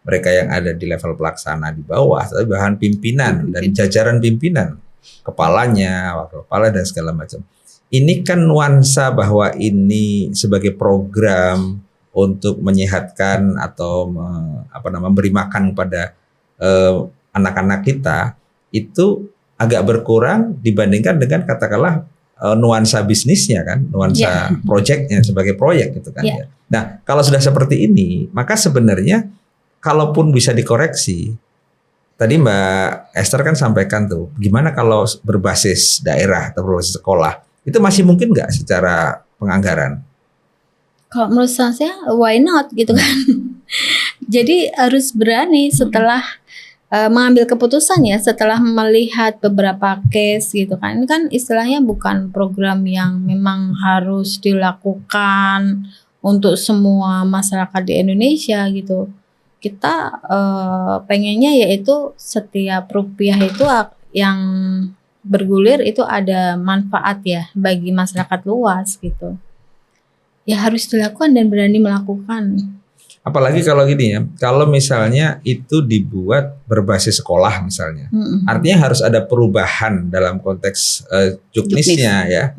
mereka yang ada di level pelaksana di bawah, tapi bahkan pimpinan dan jajaran pimpinan, kepalanya, wakil kepala dan segala macam. Ini kan nuansa bahwa ini sebagai program untuk menyehatkan atau memberi makan pada anak-anak kita itu agak berkurang dibandingkan dengan katakanlah nuansa bisnisnya kan, nuansa proyeknya sebagai proyek gitu kan. Ya. Nah kalau sudah seperti ini, maka sebenarnya kalaupun bisa dikoreksi, tadi Mbak Esther kan sampaikan tuh, gimana kalau berbasis daerah atau berbasis sekolah, itu masih mungkin nggak secara penganggaran? Kalau menurut saya, why not gitu kan? Jadi harus berani setelah mengambil keputusan ya, setelah melihat beberapa case gitu kan. Ini kan istilahnya bukan program yang memang harus dilakukan untuk semua masyarakat di Indonesia gitu. Kita pengennya yaitu setiap rupiah itu yang bergulir itu ada manfaat ya bagi masyarakat luas gitu. Ya harus dilakukan dan berani melakukan. Apalagi kalau gini ya, kalau misalnya itu dibuat berbasis sekolah misalnya, artinya harus ada perubahan dalam konteks juknisnya ya.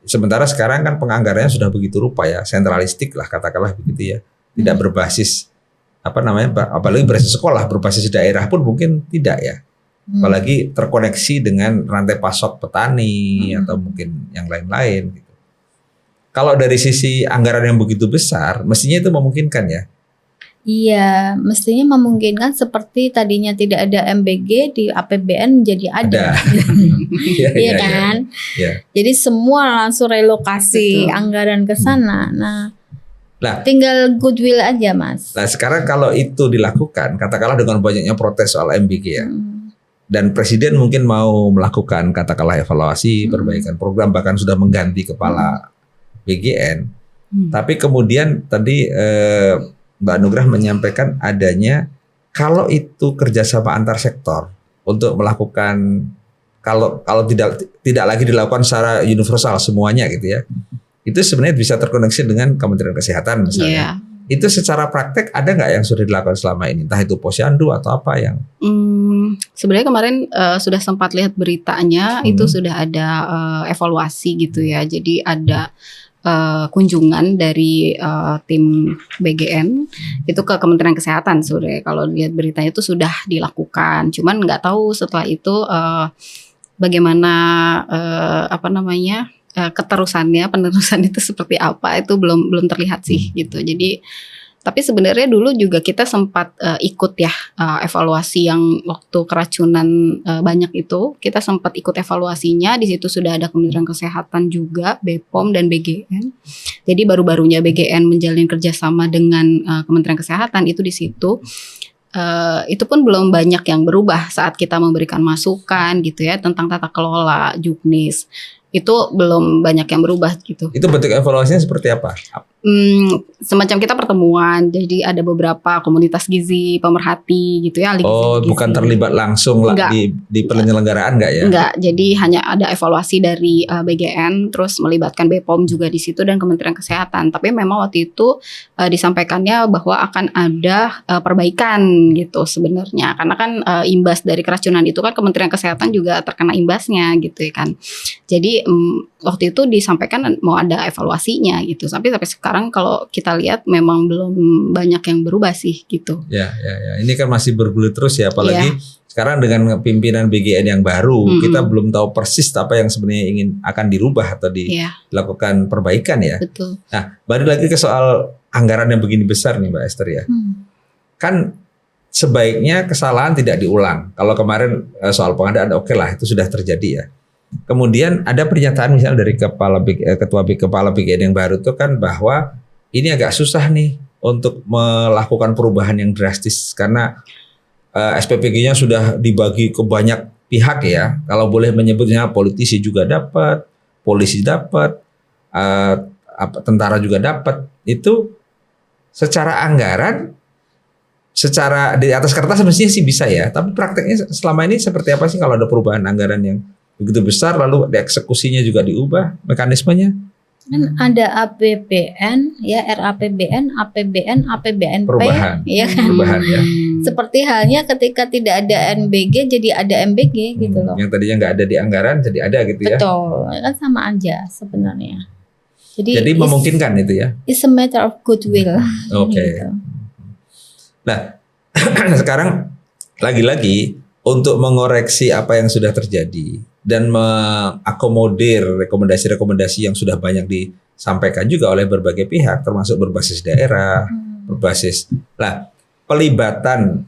Sementara sekarang kan penganggarannya sudah begitu rupa ya, sentralistik lah katakanlah begitu ya, tidak berbasis apalagi berbasis sekolah, berbasis daerah pun mungkin tidak ya. Apalagi terkoneksi dengan rantai pasok petani atau mungkin yang lain-lain gitu. Kalau dari sisi anggaran yang begitu besar, mestinya itu memungkinkan ya. Iya, mestinya memungkinkan seperti tadinya tidak ada MBG di APBN menjadi ada. Iya kan? Ya. Jadi semua langsung relokasi anggaran ke sana. Nah, Nah, tinggal goodwill aja, Mas. nah sekarang kalau itu dilakukan, katakanlah dengan banyaknya protes soal MBG ya, dan presiden mungkin mau melakukan katakanlah evaluasi, perbaikan program, bahkan sudah mengganti kepala BGN. Tapi kemudian tadi Mbak Nugrah menyampaikan adanya kalau itu kerjasama antar sektor untuk melakukan kalau tidak lagi dilakukan secara universal semuanya gitu ya. Itu sebenarnya bisa terkoneksi dengan Kementerian Kesehatan misalnya. Itu secara praktek ada nggak yang sudah dilakukan selama ini? Entah itu posyandu atau apa yang? Sebenarnya kemarin sudah sempat lihat beritanya, itu sudah ada evaluasi gitu ya. Jadi ada kunjungan dari tim BGN itu ke Kementerian Kesehatan sebenarnya. Kalau lihat beritanya itu sudah dilakukan. Cuman nggak tahu setelah itu bagaimana penerusan itu seperti apa, itu belum terlihat sih gitu. Jadi tapi sebenarnya dulu juga kita sempat ikut ya evaluasi yang waktu keracunan banyak itu, kita sempat ikut evaluasinya. Di situ sudah ada Kementerian Kesehatan juga, BPOM dan BGN. Jadi baru-barunya BGN menjalin kerjasama dengan Kementerian Kesehatan itu di situ. Itu pun belum banyak yang berubah saat kita memberikan masukan gitu ya tentang tata kelola Juknis. Itu belum banyak yang berubah gitu. Itu bentuk evaluasinya seperti apa? Semacam kita pertemuan, jadi ada beberapa komunitas gizi, pemerhati gitu ya. Bukan terlibat langsung lah di penyelenggaraan nggak ya? Enggak, jadi hanya ada evaluasi dari BGN, terus melibatkan BPOM juga di situ dan Kementerian Kesehatan. Tapi memang waktu itu disampaikannya bahwa akan ada perbaikan gitu sebenarnya, karena kan imbas dari keracunan itu kan Kementerian Kesehatan juga terkena imbasnya gitu ya kan. Jadi waktu itu disampaikan mau ada evaluasinya gitu. Sampai sekarang kalau kita lihat memang belum banyak yang berubah sih gitu. Ya. Ini kan masih bergulir terus ya, apalagi sekarang dengan pimpinan BGN yang baru, kita belum tahu persis apa yang sebenarnya akan dirubah atau dilakukan perbaikan ya. Betul. Nah, balik lagi ke soal anggaran yang begini besar nih Mbak Esther ya. Kan sebaiknya kesalahan tidak diulang. Kalau kemarin soal pengadaan oke lah, itu sudah terjadi ya. Kemudian ada pernyataan misalnya dari kepala BGN yang baru itu kan bahwa ini agak susah nih untuk melakukan perubahan yang drastis karena SPPG-nya sudah dibagi ke banyak pihak ya. Kalau boleh menyebutnya politisi juga dapat, polisi dapat, tentara juga dapat. Itu secara anggaran, secara di atas kertas semestinya sih bisa ya. Tapi prakteknya selama ini seperti apa sih kalau ada perubahan anggaran yang begitu besar lalu eksekusinya juga diubah mekanismenya? Kan ada APBN ya, RAPBN, APBN, APBNP perubahan, ya kan? Perubahan ya. Seperti halnya ketika tidak ada NBG jadi ada MBG gitu loh. Yang tadinya nggak ada di anggaran jadi ada gitu ya. Betul, kan sama aja sebenarnya. Jadi memungkinkan itu ya. It's a matter of goodwill. Oke. Gitu. Nah, sekarang lagi-lagi untuk mengoreksi apa yang sudah terjadi dan mengakomodir rekomendasi-rekomendasi yang sudah banyak disampaikan juga oleh berbagai pihak, termasuk berbasis daerah, berbasis. Nah, pelibatan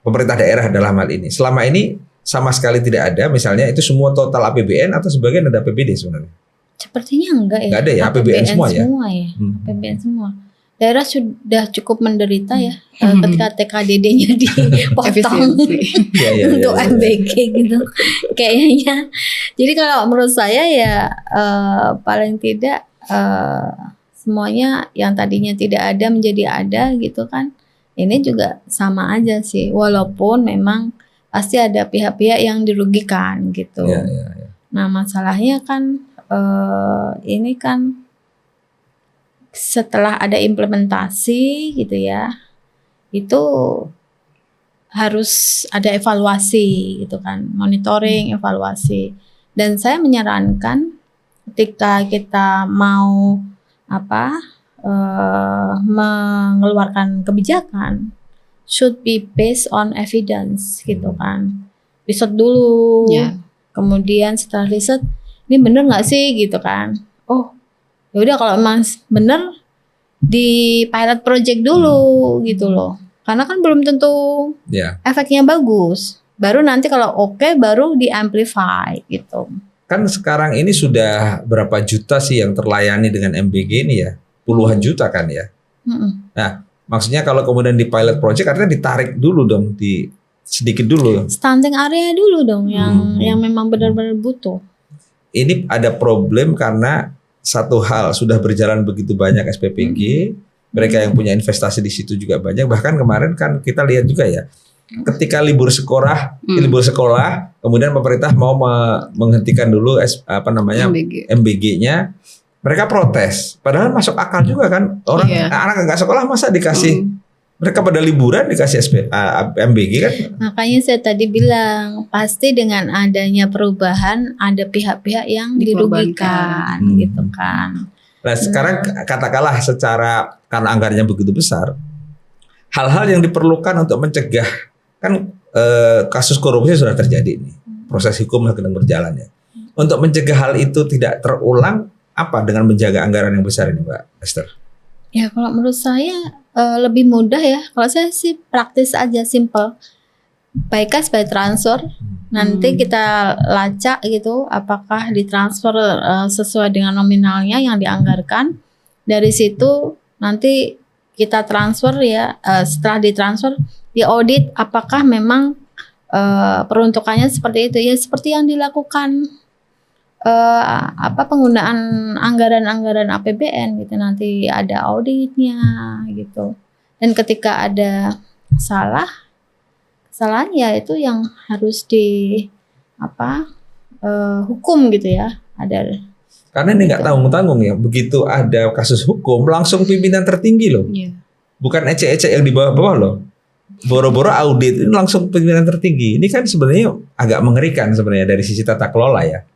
pemerintah daerah dalam hal ini, selama ini sama sekali tidak ada. Misalnya itu semua total APBN atau sebagian ada APBD sebenarnya? Sepertinya enggak ya. Enggak ada ya, APBN semua ya. APBN semua. Daerah sudah cukup menderita ya ketika TKDD-nya dipotong untuk MBG gitu kayaknya. Jadi kalau menurut saya ya paling tidak semuanya yang tadinya tidak ada menjadi ada gitu kan. Ini juga sama aja sih, walaupun memang pasti ada pihak-pihak yang dirugikan gitu. Nah masalahnya kan ini kan setelah ada implementasi gitu ya, itu harus ada evaluasi gitu kan, monitoring, evaluasi. Dan saya menyarankan ketika kita mau mengeluarkan kebijakan should be based on evidence gitu kan. Riset dulu, kemudian setelah riset ini bener nggak sih gitu kan. Oh ya udah kalau emang bener di pilot project dulu gitu loh, karena kan belum tentu efeknya bagus, baru nanti kalau oke baru di amplify gitu. Kan sekarang ini sudah berapa juta sih yang terlayani dengan MBG ini ya, puluhan juta kan ya. Mm-mm. Nah, maksudnya kalau kemudian di pilot project artinya ditarik dulu dong, di sedikit dulu. Stunting area dulu dong yang memang benar-benar butuh. Ini ada problem karena satu hal sudah berjalan begitu banyak SPPG, mereka yang punya investasi di situ juga banyak. Bahkan kemarin kan kita lihat juga ya, ketika libur sekolah, kemudian pemerintah mau menghentikan dulu MBG-nya, mereka protes. Padahal masuk akal juga kan, orang anak nggak sekolah masa dikasih. Mereka pada liburan dikasih MBG kan? Makanya saya tadi bilang pasti dengan adanya perubahan ada pihak-pihak yang dirugikan gitu kan. Nah sekarang katakanlah secara karena anggarannya begitu besar, hal-hal yang diperlukan untuk mencegah kan kasus korupsi sudah terjadi nih, proses hukum sedang berjalan ya. Untuk mencegah hal itu tidak terulang, apa dengan menjaga anggaran yang besar ini, Mbak Esther? Ya kalau menurut saya lebih mudah ya. Kalau saya sih praktis aja, simple. By cash, by transfer. Nanti kita lacak gitu, apakah ditransfer sesuai dengan nominalnya yang dianggarkan. Dari situ nanti kita transfer ya. Setelah ditransfer, diaudit apakah memang peruntukannya seperti itu ya, seperti yang dilakukan penggunaan anggaran-anggaran APBN gitu, nanti ada auditnya gitu. Dan ketika ada kesalahan ya itu yang harus hukum gitu ya. Ada karena ini nggak tanggung-tanggung ya, begitu ada kasus hukum langsung pimpinan tertinggi loh, bukan ecek-ecek yang di bawah-bawah loh. Boro-boro audit ini langsung pimpinan tertinggi. Ini kan sebenarnya agak mengerikan sebenarnya dari sisi tata kelola ya.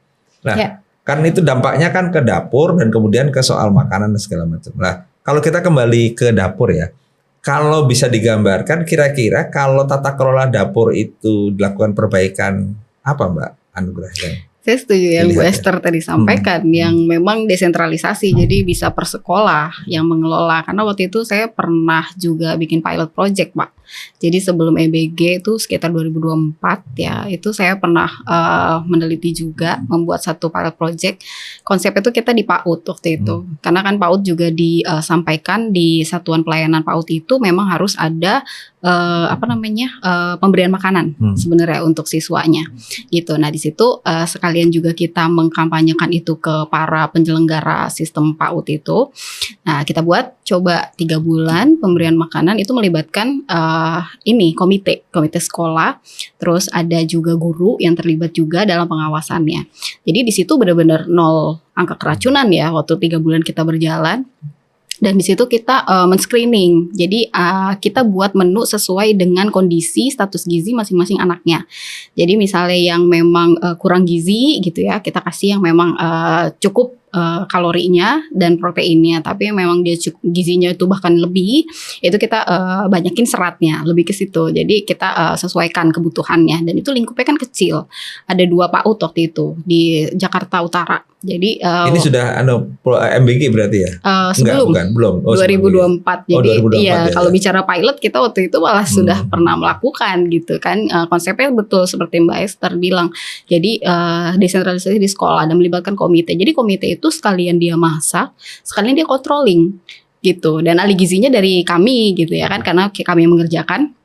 Nah, karena itu dampaknya kan ke dapur dan kemudian ke soal makanan dan segala macam. Nah, kalau kita kembali ke dapur ya, kalau bisa digambarkan kira-kira kalau tata kelola dapur itu dilakukan perbaikan apa Mbak Anugrah? Saya setuju yang Bu Esther tadi sampaikan, yang memang desentralisasi, jadi bisa per sekolah yang mengelola. Karena waktu itu saya pernah juga bikin pilot project, Pak. Jadi sebelum EBG itu sekitar 2024 ya, itu saya pernah meneliti juga, membuat satu pilot project. Konsepnya itu kita di PAUD waktu itu. Karena kan PAUD juga disampaikan di satuan pelayanan PAUD itu memang harus ada pemberian makanan sebenarnya untuk siswanya gitu. Nah di situ sekalian juga kita mengkampanyekan itu ke para penyelenggara sistem PAUD itu. Nah kita buat coba 3 bulan pemberian makanan itu melibatkan komite sekolah, terus ada juga guru yang terlibat juga dalam pengawasannya. Jadi di situ benar-benar nol angka keracunan ya waktu 3 bulan kita berjalan. Dan di situ kita men-screening. Jadi kita buat menu sesuai dengan kondisi status gizi masing-masing anaknya. Jadi misalnya yang memang kurang gizi gitu ya, kita kasih yang memang cukup kalorinya dan proteinnya, tapi memang dia gizinya itu bahkan lebih, itu kita banyakin seratnya, lebih ke situ. Jadi kita sesuaikan kebutuhannya, dan itu lingkupnya kan kecil. Ada 2 PAUD waktu itu di Jakarta Utara. Jadi ini sudah MBG berarti ya? Sebelum. Belum. 2024. Jadi 2024 iya, kalau bicara pilot kita waktu itu malah sudah pernah melakukan gitu kan. Konsepnya betul seperti Mbak Esther bilang. Jadi desentralisasi di sekolah dan melibatkan komite. Jadi komite itu sekalian dia masak, sekalian dia controlling gitu. Dan ahli gizinya dari kami gitu ya kan, karena kami mengerjakan.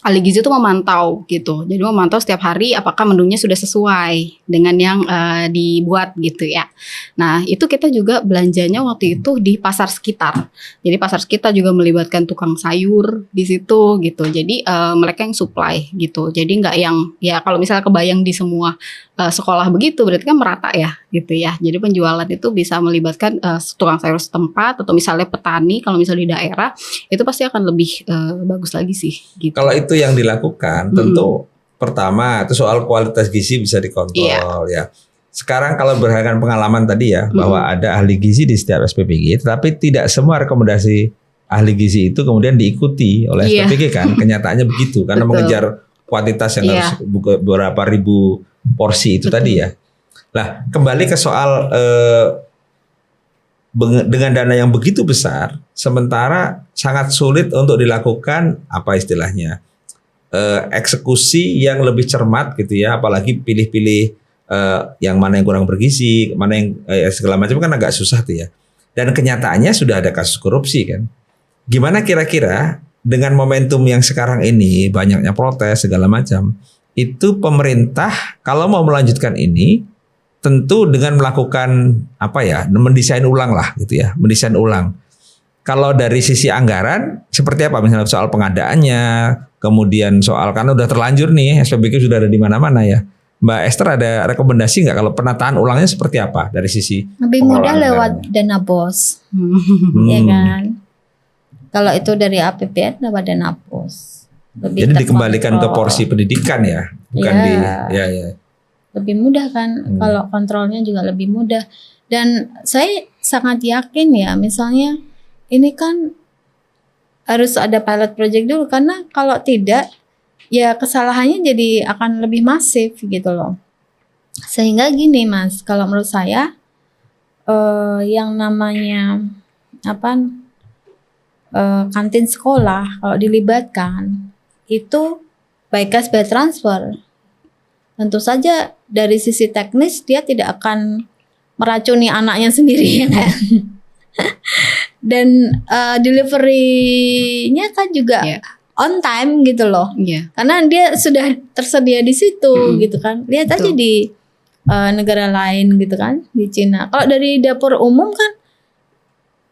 Ahli gizi itu memantau gitu. Jadi memantau setiap hari apakah menunya sudah sesuai dengan yang dibuat gitu ya. Nah, itu kita juga belanjanya waktu itu di pasar sekitar. Jadi pasar sekitar juga melibatkan tukang sayur di situ gitu. Jadi mereka yang supply gitu. Jadi nggak yang ya kalau misalnya kebayang di semua sekolah begitu berarti kan merata ya gitu ya. Jadi penjualan itu bisa melibatkan tukang sayur setempat atau misalnya petani kalau misalnya di daerah itu pasti akan lebih bagus lagi sih gitu. Kalau itu yang dilakukan tentu pertama itu soal kualitas gizi bisa dikontrol ya. Sekarang kalau berdasarkan pengalaman tadi ya bahwa ada ahli gizi di setiap SPPG, tetapi tidak semua rekomendasi ahli gizi itu kemudian diikuti oleh SPPG kan. Kenyataannya begitu karena mengejar kuantitas yang harus beberapa ribu porsi itu tadi ya. Nah, kembali ke soal dengan dana yang begitu besar, sementara sangat sulit untuk dilakukan apa istilahnya eksekusi yang lebih cermat gitu ya, apalagi pilih-pilih yang mana yang kurang bergizi, mana yang segala macam kan agak susah tuh ya. Dan kenyataannya sudah ada kasus korupsi kan. Gimana kira-kira dengan momentum yang sekarang ini, banyaknya protes segala macam, itu pemerintah kalau mau melanjutkan ini tentu dengan melakukan mendesain ulang lah gitu ya, mendesain ulang. Kalau dari sisi anggaran seperti apa, misalnya soal pengadaannya, kemudian soal karena udah terlanjur nih SPBQ sudah ada di mana-mana ya. Mbak Esther ada rekomendasi nggak kalau penataan ulangnya seperti apa dari sisi Lebih mudah lewat dana BOS, ya kan? Kalau itu dari APBN lewat dana BOS. Jadi dikembalikan ke porsi pendidikan ya, bukan ya. Lebih mudah kan, kalau kontrolnya juga lebih mudah. Dan saya sangat yakin ya, misalnya ini kan harus ada pilot project dulu, karena kalau tidak ya kesalahannya jadi akan lebih masif gitu loh. Sehingga gini Mas, kalau menurut saya yang namanya kantin sekolah kalau dilibatkan itu by cash by transfer. Tentu saja dari sisi teknis dia tidak akan meracuni anaknya sendiri ya kan. Dan delivery-nya kan juga on time gitu loh. Karena dia sudah tersedia di situ gitu kan. Lihat aja di negara lain gitu kan, di Cina. Kalau dari dapur umum kan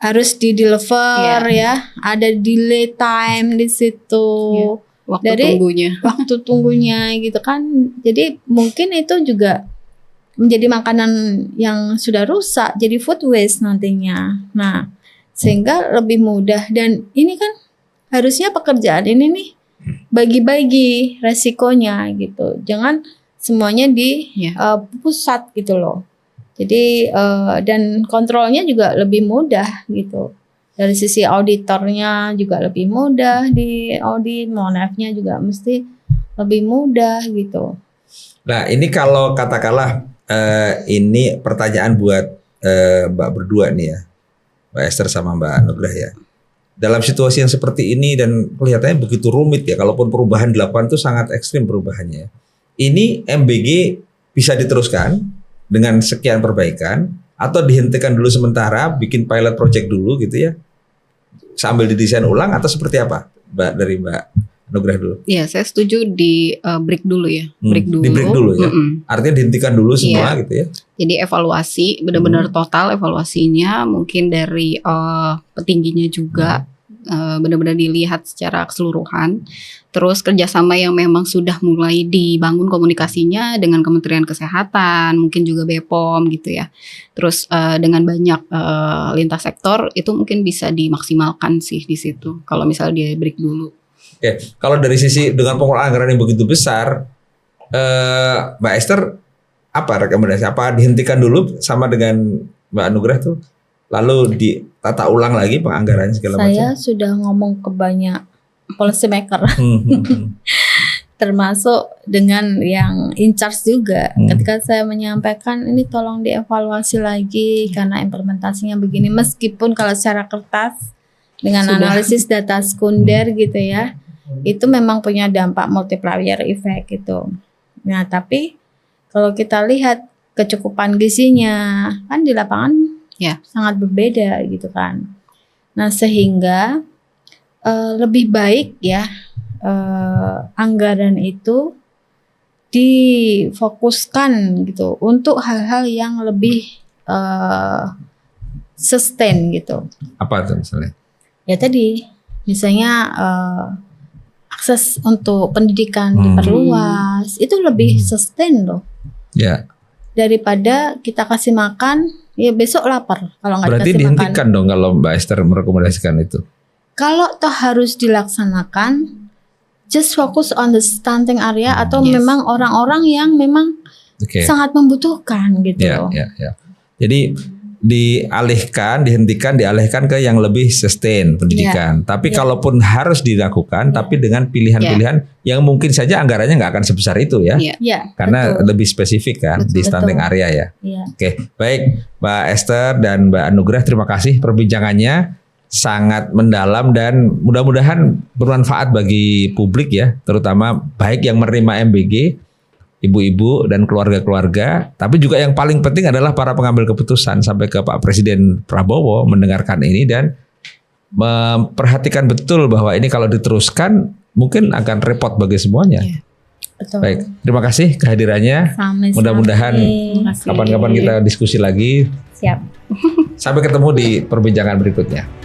harus di-deliver ya, ada delay time di situ. Waktu tunggunya gitu kan. Jadi mungkin itu juga menjadi makanan yang sudah rusak, jadi food waste nantinya. Nah, sehingga lebih mudah, dan ini kan harusnya pekerjaan ini nih bagi-bagi resikonya gitu. Jangan semuanya di pusat gitu loh. Jadi dan kontrolnya juga lebih mudah gitu. Dari sisi auditornya juga lebih mudah di audit, monefnya juga mesti lebih mudah gitu. Nah ini kalau katakanlah ini pertanyaan buat Mbak berdua nih ya, Mbak Esther sama Mbak Nugrah ya. Dalam situasi yang seperti ini dan kelihatannya begitu rumit ya, kalaupun perubahan dilakukan itu sangat ekstrim perubahannya. Ini MBG bisa diteruskan dengan sekian perbaikan atau dihentikan dulu sementara, bikin pilot project dulu gitu ya, sambil didesain ulang atau seperti apa, Mbak, dari Mbak Nugrah dulu? Iya, saya setuju di break dulu ya, Di break dulu ya, artinya dihentikan dulu semua gitu ya. Jadi evaluasi, benar-benar total evaluasinya, mungkin dari petingginya juga benar-benar dilihat secara keseluruhan. Terus kerjasama yang memang sudah mulai dibangun komunikasinya dengan Kementerian Kesehatan, mungkin juga BPOM gitu ya. Terus dengan banyak lintas sektor itu mungkin bisa dimaksimalkan sih di situ. Kalau misalnya dia break dulu. Oke, kalau dari sisi dengan pengelolaan anggaran yang begitu besar, Mbak Esther apa rekomendasi? Apa dihentikan dulu sama dengan Mbak Nugrah tuh, lalu ditata ulang lagi penganggaran segala macam? Saya sudah ngomong ke banyak policy maker, termasuk dengan yang in charge juga. Ketika saya menyampaikan ini tolong dievaluasi lagi karena implementasinya begini, meskipun kalau secara kertas dengan analisis data sekunder gitu ya, itu memang punya dampak multiplier effect gitu. Nah tapi kalau kita lihat kecukupan gizinya kan di lapangan sangat berbeda gitu kan. Nah sehingga lebih baik ya anggaran itu difokuskan gitu untuk hal-hal yang lebih sustain gitu. Apa tuh misalnya? Ya tadi misalnya akses untuk pendidikan diperluas, itu lebih sustain loh. Ya. Daripada kita kasih makan ya besok lapar kalau nggak dikasih makan. Berarti dihentikan dong kalau Mbak Esther merekomendasikan itu. Kalau toh harus dilaksanakan, just focus on the stunting area atau memang orang-orang yang memang sangat membutuhkan gitu loh. Ya. Jadi dihentikan ke yang lebih sustain pendidikan. Tapi kalaupun harus dilakukan, tapi dengan pilihan-pilihan yang mungkin saja anggarannya nggak akan sebesar itu ya. Karena lebih spesifik kan di stunting area ya. Oke, baik Mbak Esther dan Mbak Nugrah, terima kasih perbincangannya. Sangat mendalam dan mudah-mudahan bermanfaat bagi publik ya, terutama baik yang menerima MBG ibu-ibu dan keluarga-keluarga, tapi juga yang paling penting adalah para pengambil keputusan sampai ke Pak Presiden Prabowo mendengarkan ini dan memperhatikan betul bahwa ini kalau diteruskan mungkin akan repot bagi semuanya. Iya. Betul. Baik, terima kasih kehadirannya. Sama-sama. Mudah-mudahan Terima kasih. kapan-kapan kita diskusi lagi. Siap. Sampai ketemu di perbincangan berikutnya.